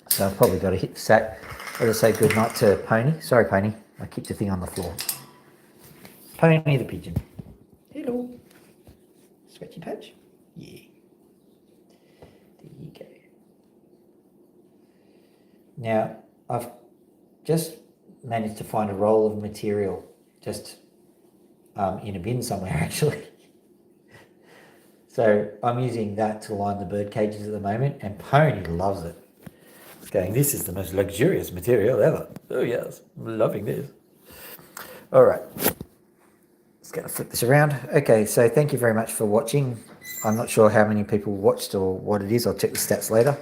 So I've probably got to hit the sack. I'll just say good night to Pony. Sorry, Pony. I kicked the thing on the floor. Pony the pigeon. Hello. Scratchy patch? Yeah. There you go. Now, I've just managed to find a roll of material just in a bin somewhere, actually. So I'm using that to line the bird cages at the moment, and Pony loves it. It's going, this is the most luxurious material ever. Oh yes, I'm loving this. All right. Just going to flip this around. Okay, so thank you very much for watching. I'm not sure how many people watched or what it is. I'll check the stats later.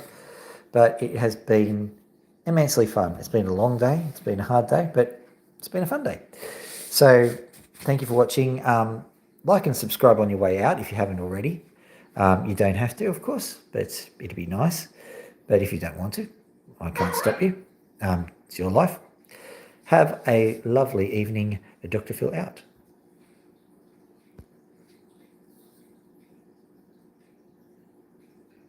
But it has been immensely fun. It's been a long day. It's been a hard day, but it's been a fun day. So thank you for watching. Like and subscribe on your way out if you haven't already. You don't have to, of course, but it'd be nice. But if you don't want to, I can't stop you. It's your life. Have a lovely evening. Dr. Phil out.